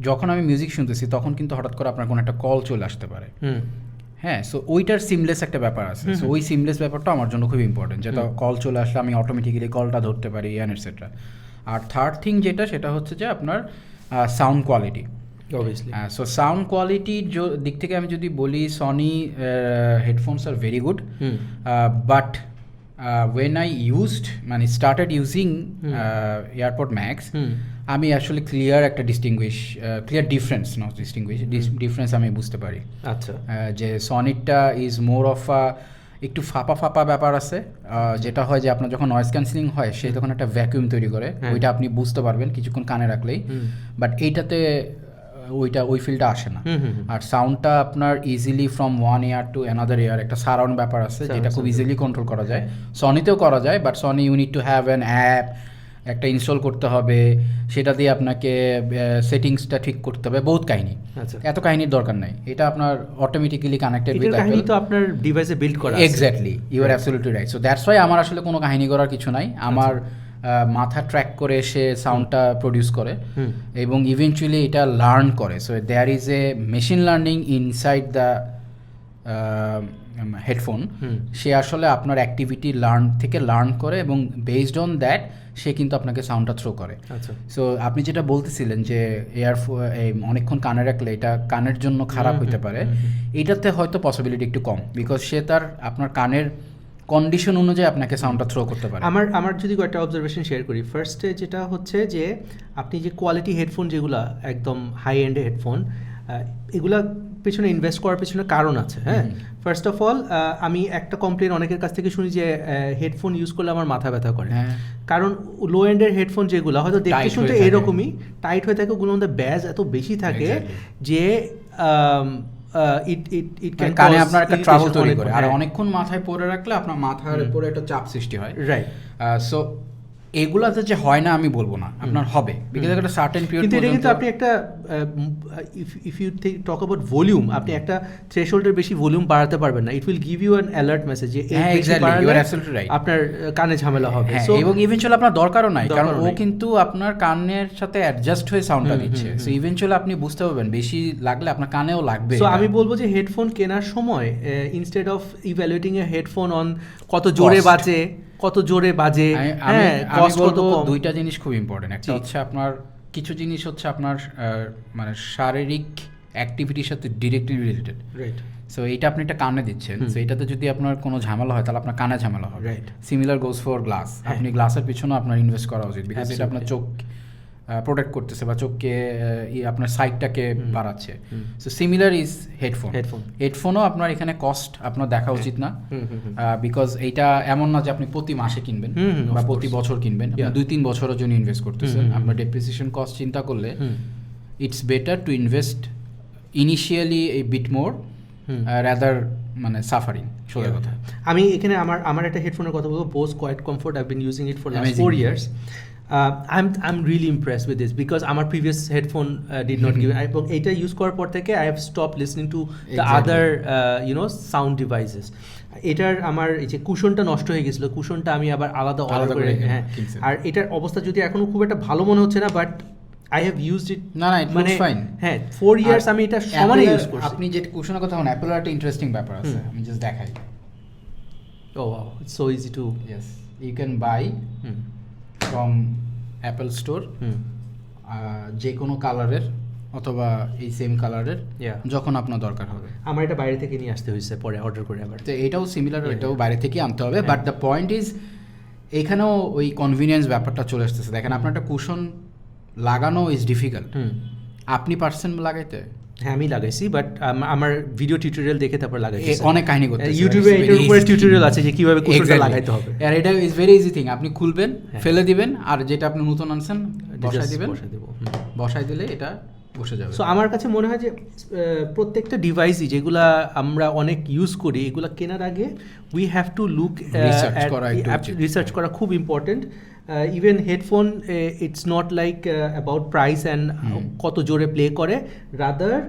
যখন আমি মিউজিক শুনতেছি তখন কিন্তু হঠাৎ করে আপনার কোনো একটা কল চলে আসতে পারে, হ্যাঁ, সো ওইটার সিমলেস একটা ব্যাপার আছে, সো ওই সিমলেস ব্যাপারটা আমার জন্য খুব ইম্পর্টেন্ট, যেটা কল চলে আসলে আমি অটোমেটিক্যালি কলটা ধরতে পারি অ্যান্ড এটসেট্রা। আর থার্ড থিং যেটা, সেটা হচ্ছে যে আপনার sound quality, obviously. So sound কোয়ালিটির দিক থেকে আমি যদি বলি Sony headphones are very good, but when I used মানে স্টার্টেড ইউজিং এয়ারপড ম্যাক্স, আমি আসলে ক্লিয়ার ডিফারেন্স আমি বুঝতে পারি। আচ্ছা, যে সনিটটা ইজ মোর অফ একটু ফাঁপা ব্যাপার আছে, যেটা হয় যে আপনার যখন নয়েজ ক্যান্সেলিং হয় সে তখন একটা ভ্যাকুয়াম তৈরি করে, ওইটা আপনি বুঝতে পারবেন কিছুক্ষণ কানে রাখলেই, বাট এইটাতে ওই ফিলটা আসে না। আর সাউন্ডটা আপনার easily from one ear to another ear একটা সারাউন্ড ব্যাপার আছে, যেটা খুব ইজিলি কন্ট্রোল করা যায়। সনিতেও করা যায়, but Sony you need to have an app, একটা ইনস্টল করতে হবে, সেটা দিয়ে আপনাকে সেটিংসটা ঠিক করতে হবে, বহুত কাহিনী। এত কাহিনীর দরকার নাই, এটা আপনার অটোমেটিক্যালি কানেক্টেড উইথ কাহিনী তো আপনার ডিভাইসে বিল্ড করা আছে। Exactly, you are absolutely right. So that's why আমার আসলে কোনো কাহিনী করার কিছু নাই, আমার মাথা ট্র্যাক করে সে সাউন্ডটা প্রডিউস করে এবং ইভেনচুয়ালি এটা লার্ন করে। So there is a machine learning inside the headphone, সে আসলে আপনার অ্যাক্টিভিটি লার্ন করে এবং বেসড অন দ্যাট সে কিন্তু আপনাকে সাউন্ডটা থ্রো করে। সো আপনি যেটা বলতেছিলেন যে অনেকক্ষণ কানে রাখলে এটা কানের জন্য খারাপ হতে পারে, এইটাতে হয়তো পসিবিলিটি একটু কম, বিকজ সে তার আপনার কানের কন্ডিশন অনুযায়ী আপনাকে সাউন্ডটা থ্রো করতে পারে। আমার যদি কয়েকটা অবজারভেশন শেয়ার করি, ফার্স্টে যেটা হচ্ছে যে আপনি যে কোয়ালিটি হেডফোন যেগুলো একদম হাই এন্ডে হেডফোন, এগুলা পেছনে ইনভেস্ট করার পেছনে কারণ আছে, হ্যাঁ। ফার্স্ট অফ অল আমি একটা কমপ্লেন অনেকের কাছ থেকে শুনি যে হেডফোন ইউজ করলে আমার মাথা ব্যথা করে, কারণ লো এন্ডের হেডফোন যেগুলো হয়তো দেখতে শুনতে এরকমই টাইট হয়ে থাকে, ওগুলোর মধ্যে ব্যাজ এত বেশি থাকে যে কানে আপনার একটা ট্রাবল তৈরি করে, আর অনেকক্ষণ মাথায় পরে রাখলে আপনার মাথার উপরে একটা চাপ সৃষ্টি হয়, রাইট? সো এগুলাতে যে হয় না আমি বলবো না, আপনার হবে, বিকজ একটা সার্টেন পিরিয়ড কিন্তু এটা কিন্তু আপনি একটা if you talk about volume, আপনি একটা থ্রেশহোল্ডের বেশি ভলিউম বাড়াতে পারবেন না, it will give you an alert message যে আপনার কানে ঝামেলা হবে, এবং ইভেনচুয়ালি আপনার দরকারও নাই, কারণ ও কিন্তু আপনার কানের সাথে অ্যাডজাস্ট হয়ে সাউন্ডটা দিচ্ছে। সো ইভেনচুয়ালি আপনি বুঝতে পারবেন বেশি লাগলে আপনার কানেও লাগবে। সো আমি বলবো যে হেডফোন কেনার সময় instead of evaluating A headphone on কত জোরে বাজে, হ্যাঁ, দুইটা জিনিস খুব ইম্পর্টেন্ট। একটা হচ্ছে আপনার কিছু জিনিস হচ্ছে আপনার মানে শারীরিক অ্যাক্টিভিটির সাথে ডিরেক্টলি রিলেটেড, রাইট? সো এইটা আপনি একটা কানে দিচ্ছেন, সো এটাতে যদি আপনার কোনো ঝামেলা হয় তাহলে আপনার কানে ঝামেলা হবে, right? Similar goes for glass, আপনি গ্লাসের পিছনে আপনার ইনভেস্ট করা উচিত, বিকজ এটা আপনার চোখ প্রোটেক্ট করতেছে বা চোখকে আপনার সাইডটাকে বাড়াচ্ছে। সো সিমিলার ইজ হেডফোনও আপনার এখানে কস্ট আপনার দেখা উচিত না, বিকজ এইটা এমন না যে আপনি প্রতি মাসে কিনবেন বা প্রতি বছর কিনবেন, আপনি 2-3 বছরের জন্য ইনভেস্ট করতেছেন। আপনার ডেপ্রিসিয়েশন কস্ট চিন্তা করলে it's better to invest initially a bit more rather মানে সাফারিং। সোজা কথা, আমি এখানে আমার একটা হেডফোনের কথা বলবো, Bose QuietComfort. I been using it for last 4 years. I'm really impressed with this because our previous headphone did not give, এবং এটা ইউজ করার পর থেকে I have stopped listening to the other sound devices. এটার আমার এই যে কুশনটা নষ্ট হয়ে গেছিলো, কুশনটা আমি আবার আলাদা করে, হ্যাঁ। আর এটার অবস্থা যদি এখনো খুব একটা ভালো মনে হচ্ছে না, বাট আই হ্যাভ ইউজড ইট না না ইট লুকস ফাইন। হ্যাঁ 4 ইয়ার্স আমি এটা সমানে ইউজ করছি। আপনি যে কুশনের কথা বলেন অ্যাপেলের একটা ইন্টারেস্টিং ব্যাপার আছে, আমি জাস্ট দেখাই। Oh wow, it's so easy to yes, you can buy from Apple store যে কোনো কালারের অথবা এই সেম কালারের যখন আপনার দরকার হবে। আমার এটা বাইরে থেকে নিয়ে আসতে হয়েছে পরে অর্ডার করে আবার। তো এটাও সিমিলার, এটাও বাইরে থেকে আনতে হবে, বাট দ্য পয়েন্ট ইজ এখানেও ওই কনভিনিয়েন্স ব্যাপারটা চলে আসতেছে। দেখেন আপনার একটা কুশন লাগানো ইজ ডিফিকাল্ট, আপনি পারছেন লাগাইতে? হ্যাঁ আমি লাগাইছি, বাট আমার ভিডিও টিউটোরিয়াল দেখে তারপর লাগাইছি। অনেক কাহিনী করতে ইউটিউবে এটার উপরে টিউটোরিয়াল আছে যে কিভাবে কুশনটা লাগাইতে হবে। আর এটা ইজ ভেরি ইজি থিং, আপনি খুলবেন, ফেলে দিবেন, আর যেটা আপনি নতুন আনছেন বসাই দিবেন, বসাই দিলে এটা বসে যাবে। সো আমার কাছে মনে হয় যে প্রত্যেকটা ডিভাইসই যেগুলা আমরা অনেক ইউজ করি এগুলা কেনার আগে we have to look research করা খুব important. Even headphone it's not like about price and কত জোরে প্লে করে, রাদার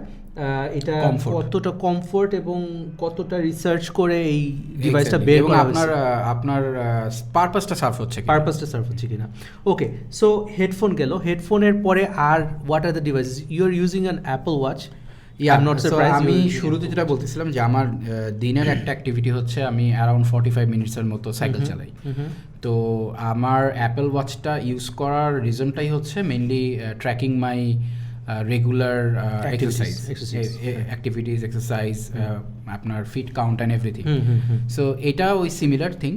এটা কতটা কমফোর্ট এবং কতটা রিসার্চ করে এই ডিভাইসটা বের করা হয়েছে, আপনার পারপাসটা সার্ভ হচ্ছে কিনা। ওকে, সো হেডফোন গেল, হেডফোনের পরে আর what are the devices? You are using an Apple watch. আমি শুরুতে যেটা বলতেছিলাম যে আমার দিনের একটা অ্যাক্টিভিটি হচ্ছে আমি অ্যারাউন্ড 45 মিনিটসের মতো সাইকেল চালাই। তো আমার অ্যাপল ওয়াচটা ইউজ করার রিজনটাই হচ্ছে mainly tracking my regular activities, exercise, আপনার feet count and everything. So এটা ওই similar thing,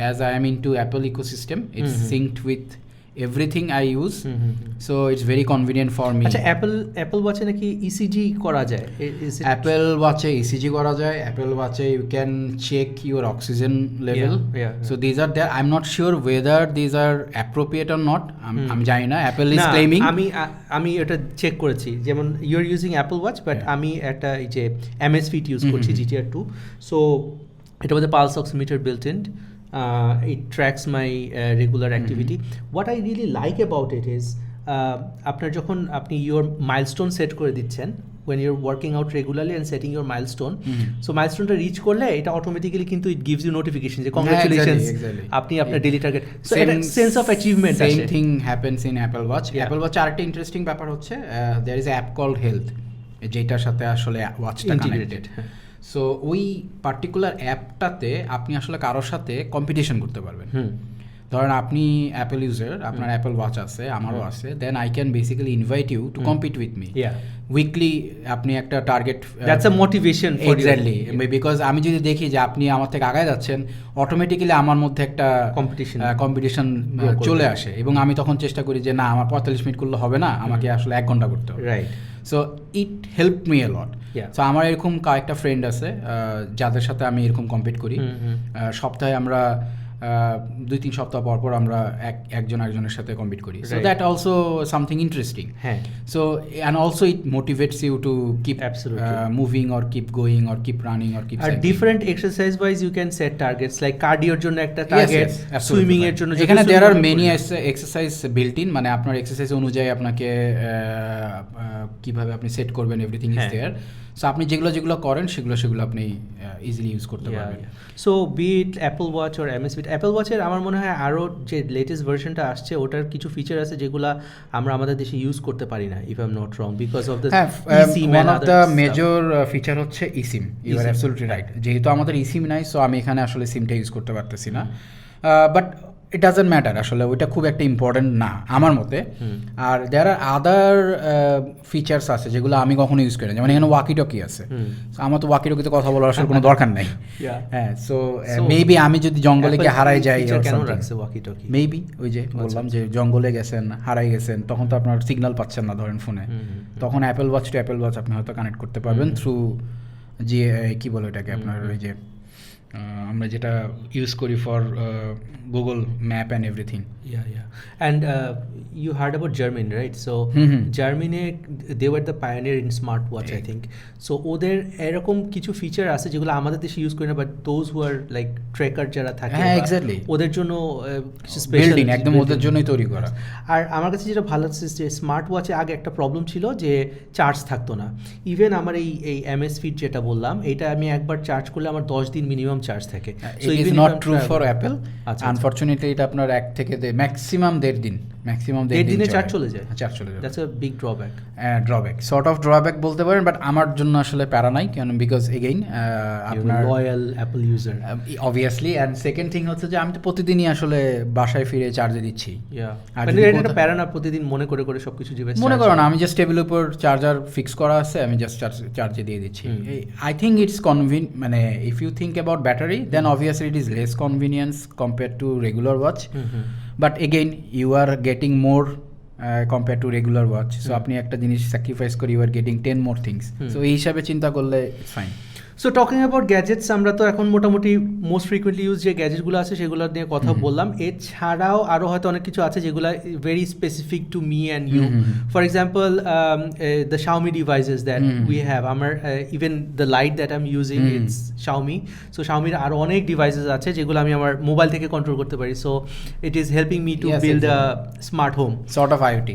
as I am into Apple ecosystem, it's synced with everything I use, so it's very convenient for me. আচ্ছা, Apple ওয়াচে নাকি ECG করা যায়? Apple ওয়াচে ECG করা যায়, অ্যাপল ওয়াচে you can check your oxygen level, so these are there. I'm not sure whether these are appropriate or not. আমি জানি না, অ্যাপল ইজ ক্লেমিং। আমি এটা চেক করেছি, যেমন you are using Apple watch, but আমি একটা এই যে এমএস ফিট ইউজ করছি GTR 2, সো এটা মধ্যে pulse oximeter built in. It tracks my regular activity. What I really like about it is আপনার যখন আপনি your milestone set করে দিচ্ছেন when you're working out regularly and setting your milestone, so milestone টা rich করলে এটা automatically কিন্তু it gives you notification যে congratulations, আপনি আপনার daily target, so এটা sense of achievement আছে. Same thing happens in Apple Watch. Apple Watch আরেকটা ইন্টারেস্টিং ব্যাপার হচ্ছে there is an app called Health, যেটার সাথে আসলে ওয়াচটা কানেক্টেড। সো ওই পার্টিকুলার অ্যাপটাতে আপনি আসলে কারোর সাথে কম্পিটিশন করতে পারবেন। ধরেন আপনি অ্যাপল ইউজার, আপনার অ্যাপল ওয়াচ আছে, আমারও আছে, then I can basically invite you to compete with me weekly. আপনি একটা target, that's a motivation for you. Exactly, because আমি যদি দেখি যে আপনি আমার থেকে আগায় যাচ্ছেন, অটোমেটিক্যালি আমার মধ্যে একটা কম্পিটিশন চলে আসে, এবং আমি তখন চেষ্টা করি যে না, আমার 45 মিনিট করলে হবে না, আমাকে আসলে 1 ঘন্টা করতে হবে। Right, so it help me a lot. So আমার এরকম কয়েকটা ফ্রেন্ড আছে যাদের সাথে আমি এরকম কম্পিট করি। সপ্তাহে আমরা 2-3 সপ্তাহ পর পর আমরা একজন আরেকজনের সাথে কম্পিট করি। So that also something interesting. হ্যাঁ, so and also it motivates you to keep moving or keep going or keep running or keep. আর different exercise wise you can set targets, like কার্ডিওর জন্য একটা target, swimming এর জন্য। এখানে there are many exercise built in, মানে আপনার exercise অনুযায়ী আপনাকে কিভাবে আপনি সেট করবেন, এভরিথিং ইজ দেয়ার। সো আপনি যেগুলো করেন সেগুলো আপনি ইজিলি ইউজ করতে পারবেন। So be it Apple watch or MS fit, Apple ওয়াচের আমার মনে হয় আরও যে লেটেস্ট ভার্সনটা আসছে ওটার কিছু ফিচার আছে যেগুলো আমরা আমাদের দেশে ইউজ করতে পারি না, if I am not wrong, because of the eSIM. One of the major feature হচ্ছে eSIM. You are absolutely right. যেহেতু আমাদের eSIM নাই, সো আমি এখানে আসলে সিমটা ইউজ করতে পারতেছি না, বাট ইট ডাজন্ট ম্যাটার, আসলে ওইটা খুব একটা ইম্পর্টেন্ট না আমার মতে। আর দেয়ার আর আদার ফিচার্স আছে যেগুলো আমি কখনো ইউজ করি না, যেমন এখানে ওয়াকি টকি আছে। আমার তো ওয়াকি টকিতে কথা বলার আসলে কোনো দরকার নাই। হ্যাঁ, সো মেবি আমি যদি জঙ্গলে গিয়ে হারাই যাই, মেবি ওই যে বললাম যে জঙ্গলে গেছেন, হারাই গেছেন, তখন তো আপনার সিগন্যাল পাচ্ছেন না ধরেন ফোনে, তখন Apple watch to Apple watch আপনি হয়তো কানেক্ট করতে পারবেন থ্রু যে কি বলে ওটাকে আপনার ওই যে আমরা যেটা ইউজ করি for Google map and everything. And you heard about Garmin, right? So Garmin they were the pioneer in smartwatch, I think. So ওদের এরকম কিছু ফিচার আছে যেগুলো আমাদের দেশে ইউজ করি না, but those who are like trekker যারা থাকে, হ্যাঁ এক্স্যাক্টলি, ওদের জন্য কিছু স্পেশাল একদম ওদের জন্যই তৈরি করা। আর আমার কাছে যেটা ভালো লাগছে যে স্মার্ট ওয়াচে আগে একটা প্রবলেম ছিল যে চার্জ থাকতো না। ইভেন আমার এই এমএস ফিট যেটা বললাম, এটা আমি একবার চার্জ করলে আমার 10 দিন মিনিমাম চার্জ থাকে। So it is not true for Apple, unfortunately. এটা আপনার 1 থেকে ম্যাক্সিমাম 1.5 দিন ম্যাক্সিমাম দেড় দিনে চার্জ চলে যায়, চার্জ চলে যায়। That's a big drawback. Drawback, sort of drawback বলতে পারেন, বাট আমার জন্য আসলে প্যারা নাই, কেন বিকজ এগেইন আপনার loyal Apple user obviously. And second thing হচ্ছে যে আমি তো প্রতিদিনই আসলে বাসায় ফিরে চার্জে দিচ্ছি। মানে এটা একটা প্যারা না প্রতিদিন মনে করে করে সবকিছু ডিভাইস মনে করো না, আমি জাস্ট টেবিলের উপর চার্জার ফিক্স করা আছে, আমি জাস্ট চার্জে দিয়ে দিচ্ছি। আই থিঙ্ক ইটস মানে if you think about battery then obviously it is less convenience compare to regular watch, but again you are getting more compare to regular watch. So আপনি একটা জিনিস স্যাক্রিফাইস করে you are getting 10 more things. So এই হিসাবে চিন্তা করলে it's fine. So talking about gadgets, আমরা তো এখন মোটামুটি মোস্ট ফ্রিকুয়েন্টলি ইউজ যে গ্যাজেটগুলো আছে সেগুলো নিয়ে কথা বললাম। এছাড়াও আরও হয়তো অনেক কিছু আছে যেগুলো very specific to me and you. For example the Xiaomi devices that we have, আমার even the light that I am using it's Xiaomi। So Xiaomiর আরও অনেক ডিভাইসেস আছে যেগুলো আমি আমার মোবাইল থেকে কন্ট্রোল করতে পারি। So it is helping me to build a smart home, sort of IoT।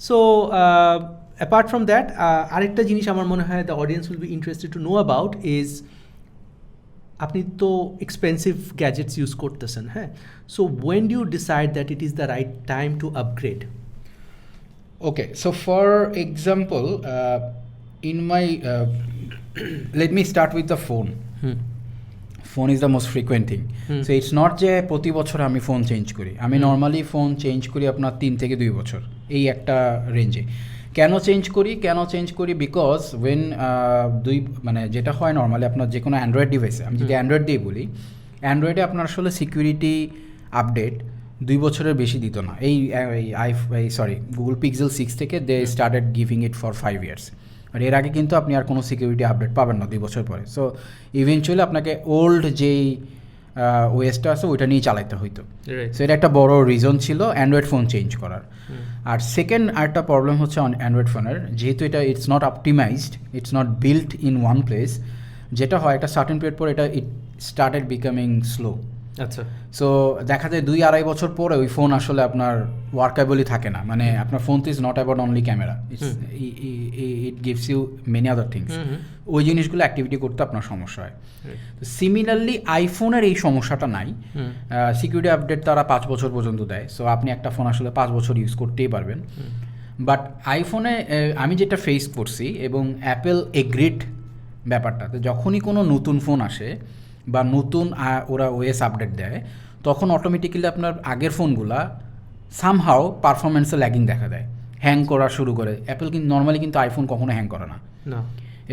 So apart from that, আরেকটা জিনিস আমার মনে হয় the audience will be interested to know about is আপনি তো এক্সপেন্সিভ গ্যাজেটস ইউজ করতেছেন, হ্যাঁ? So when do you decide that it is the right time to upgrade? Okay, so for example, in my let me start with the phone. Phone is the most frequent thing. So it's not যে প্রতি বছর আমি phone change করি, আমি normally phone change করি আপনার 3 থেকে 2 বছর, এই একটা রেঞ্জে। কেন চেঞ্জ করি বিকজ ওয়েন মানে যেটা হয় নর্মালি আপনার যে কোনো অ্যান্ড্রয়েড ডিভাইসে, আমি যদি অ্যান্ড্রয়েড দিয়ে বলি, অ্যান্ড্রয়েডে আপনার আসলে সিকিউরিটি আপডেট 2 বছরের বেশি দিত না। গুগল পিক্সেল 6 থেকে they started giving it for 5 years. আর এর আগে কিন্তু আপনি আর কোনো সিকিউরিটি আপডেট পাবেন না 2 বছর পরে। সো ইভেনচুয়ালি আপনাকে ওল্ড যেই ওয়েসটা আছে ওইটা নিয়ে চালাইতে হইতো। সো এটা একটা বড় রিজন ছিল অ্যান্ড্রয়েড ফোন চেঞ্জ করার। আর সেকেন্ড আরেকটা প্রবলেম হচ্ছে অ্যান্ড্রয়েড ফোনের, যেহেতু এটা it's not optimised, it's not built in one place, যেটা হয় একটা সার্টেন পিরিয়ড পর ইট স্টার্টেড বিকামিং স্লো। আচ্ছা, সো দেখা যায় 2-2.5 বছর পরে ওই ফোন আসলে আপনার ওয়ার্কেবলই থাকে না। মানে আপনার ফোন তো is not about only camera, it gives you many other things. ওই জিনিসগুলো অ্যাক্টিভিটি করতে আপনার সমস্যা হয়। তো সিমিলারলি আইফোনের এই সমস্যাটা নাই, সিকিউরিটি আপডেট তারা 5 বছর পর্যন্ত দেয়। সো আপনি একটা ফোন আসলে 5 বছর ইউজ করতেই পারবেন। বাট আইফোনে আমি যেটা ফেস করছি, এবং অ্যাপেল এগ্রিড ব্যাপারটাতে, যখনই কোনো নতুন ফোন আসে বা নতুন ওরা ওএস আপডেট দেয়, তখন অটোমেটিক্যালি আপনার আগের ফোনগুলা সামহাও পারফরমেন্সে ল্যাগিং দেখা দেয়, হ্যাং করা শুরু করে। অ্যাপেল কিন্তু নর্মালি কিন্তু আইফোন কখনো হ্যাং করে না।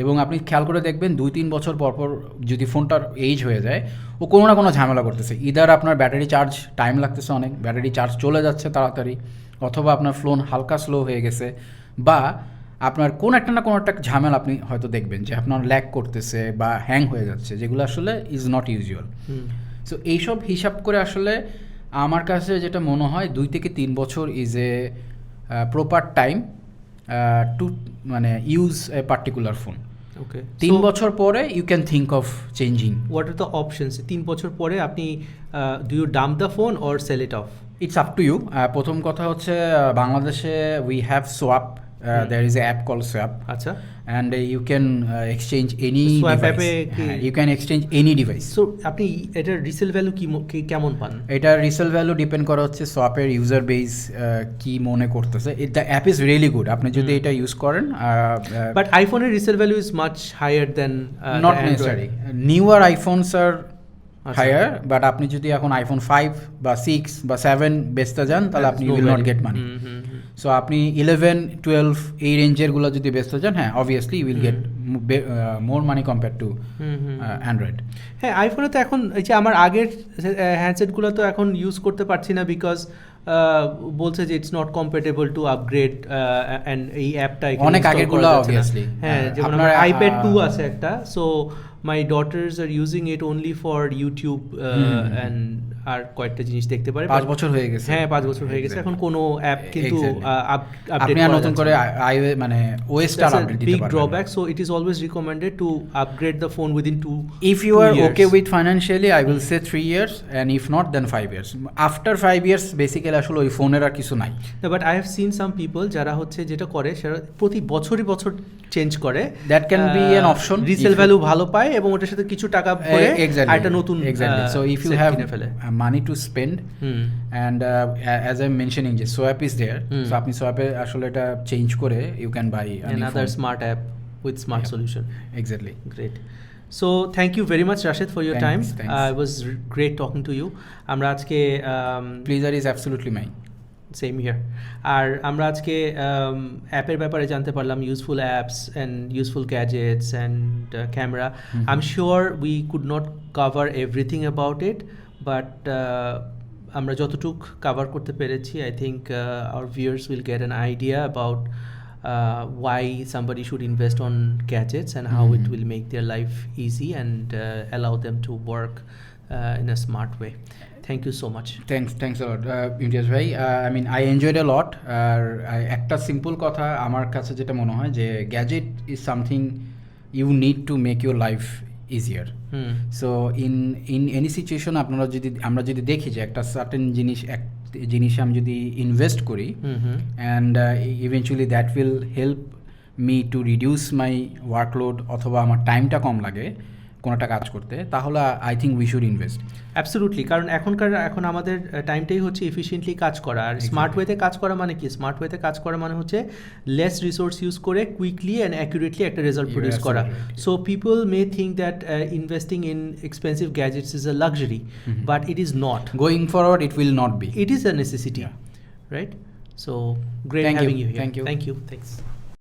এবং আপনি খেয়াল করে দেখবেন 2-3 বছর পরপর যদি ফোনটার এইজ হয়ে যায়, ও কোনো না কোনো ঝামেলা করতেছে। ইদার আপনার ব্যাটারি চার্জ টাইম লাগতেছে অনেক, ব্যাটারি চার্জ চলে যাচ্ছে তাড়াতাড়ি, অথবা আপনার ফোন হালকা স্লো হয়ে গেছে, বা আপনার কোনো একটা ঝামেলা আপনি হয়তো দেখবেন যে আপনার ল্যাগ করতেছে বা হ্যাং হয়ে যাচ্ছে, যেগুলো আসলে ইজ নট ইউজুয়াল। সো এইসব হিসাব করে আসলে আমার কাছে যেটা মনে হয় 2 থেকে 3 বছর is a proper time to মানে use a particular phone. Okay, 3 বছর পরে you can think of changing. What are the options? 3 বছর পরে আপনি do you dump the phone or sell it off? It's up to you. প্রথম কথা হচ্ছে বাংলাদেশে we have swap, there is an app called Swap. আচ্ছা, and you can exchange any Swap device. app-এ কি? You can exchange any device. So আপনি এটার resale value কেমন পান? এটার রিসেল ভ্যালু ডিপেন্ড করা হচ্ছে সোয়াপের ইউজার বেস কি মনে করতেছে। The app is really good, আপনি যদি এটা ইউজ করেন। বাট আইফোনের resale value is much higher than not necessary. Newer iPhones are higher, but আপনি যদি এখন আইফোন 5 বা 6 বা 7 বেচতে যান, তাহলে আপনি will not get money. So আপনি 11, 12 এই রেঞ্জেরগুলো যদি বেচতে যান, হ্যাঁ obviously you will get more money compare to Android. হ্যাঁ, আইফোনে তো এখন এই যে আমার আগের হ্যান্ডসেটগুলো তো এখন ইউজ করতে পারছি না, বিকজ বলছে যে it's not compatible to upgrade, and এই অ্যাপটা অনেক আগেরগুলো অবভিয়াসলি। হ্যাঁ, যেমন আমার আইপ্যাড 2 আছে একটা, so my daughters are using it only for YouTube and আর কয়েকটা জিনিস দেখতে পারে। 5 বছর হয়ে গেছে। হ্যাঁ, 5 বছর হয়ে গেছে, এখন কোনো অ্যাপ কিন্তু আপনি আর নতুন করে মানে ওএসটা আপডেট দিতে পারবেন। Big drawback, so it is always recommended two upgrade the phone within 2 if you are okay with financially, I will say 3 years, and if not then 5 years. After 5 years basically আসলে ওই ফোনের আর কিছু নাই। But I have seen some people যারা হচ্ছে যেটা করে সেটা প্রতি বছর চেঞ্জ করে। That can be an option. Resale value ভালো পায় এবং ওটার সাথে কিছু টাকা ভরে একটা নতুন so if you have money to spend, and as I'm mentioning যে সোয়াপ is there, so আপনি সোয়াপে আসলে এটা চেঞ্জ করে you can buy another smart app with smart solution. Exactly. Great. So thank you very much Rashed for your Thanks. time. It was great talking to you. আমরা আজকে Pleasure is absolutely mine. Same here. আর আমরা আজকে অ্যাপের ব্যাপারে জানতে পারলাম, useful apps and useful gadgets and camera. I am sure we could not cover everything about it, but আমরা যতটুক কভার করতে পেরেছি, I think our viewers will get an idea about why somebody should invest on gadgets and how it will make their life easy and allow them to work in a smart way. Thank you so much. Thanks a lot, Imtiaz ভাই। I mean I enjoyed a lot. আর একটা simple কথা আমার কাছে যেটা মনে হয় যে gadget is something you need to make your life easier. So in any situation আমরা যদি দেখি যে একটা সার্টেন জিনিসে আমি যদি ইনভেস্ট করি, and eventually that will help me to reduce my workload, অথবা আমার টাইমটা কম লাগে কোনো একটা কাজ করতে, তাহলে I think we should invest. Absolutely, কারণ এখন আমাদের টাইমটাই হচ্ছে এফিশিয়েন্টলি কাজ করা। আর স্মার্ট ওয়েতে কাজ করা মানে কি? স্মার্ট ওয়েতে কাজ করা মানে হচ্ছে লেস রিসোর্স ইউজ করে কুইকলি অ্যান্ড অ্যাকুরেটলি একটা রেজাল্ট প্রডিউস করা। So people may think that investing in expensive gadgets is a luxury, but it is not. Going forward it will not be. It is a necessity, right? So great having you here. Thank you. Thanks.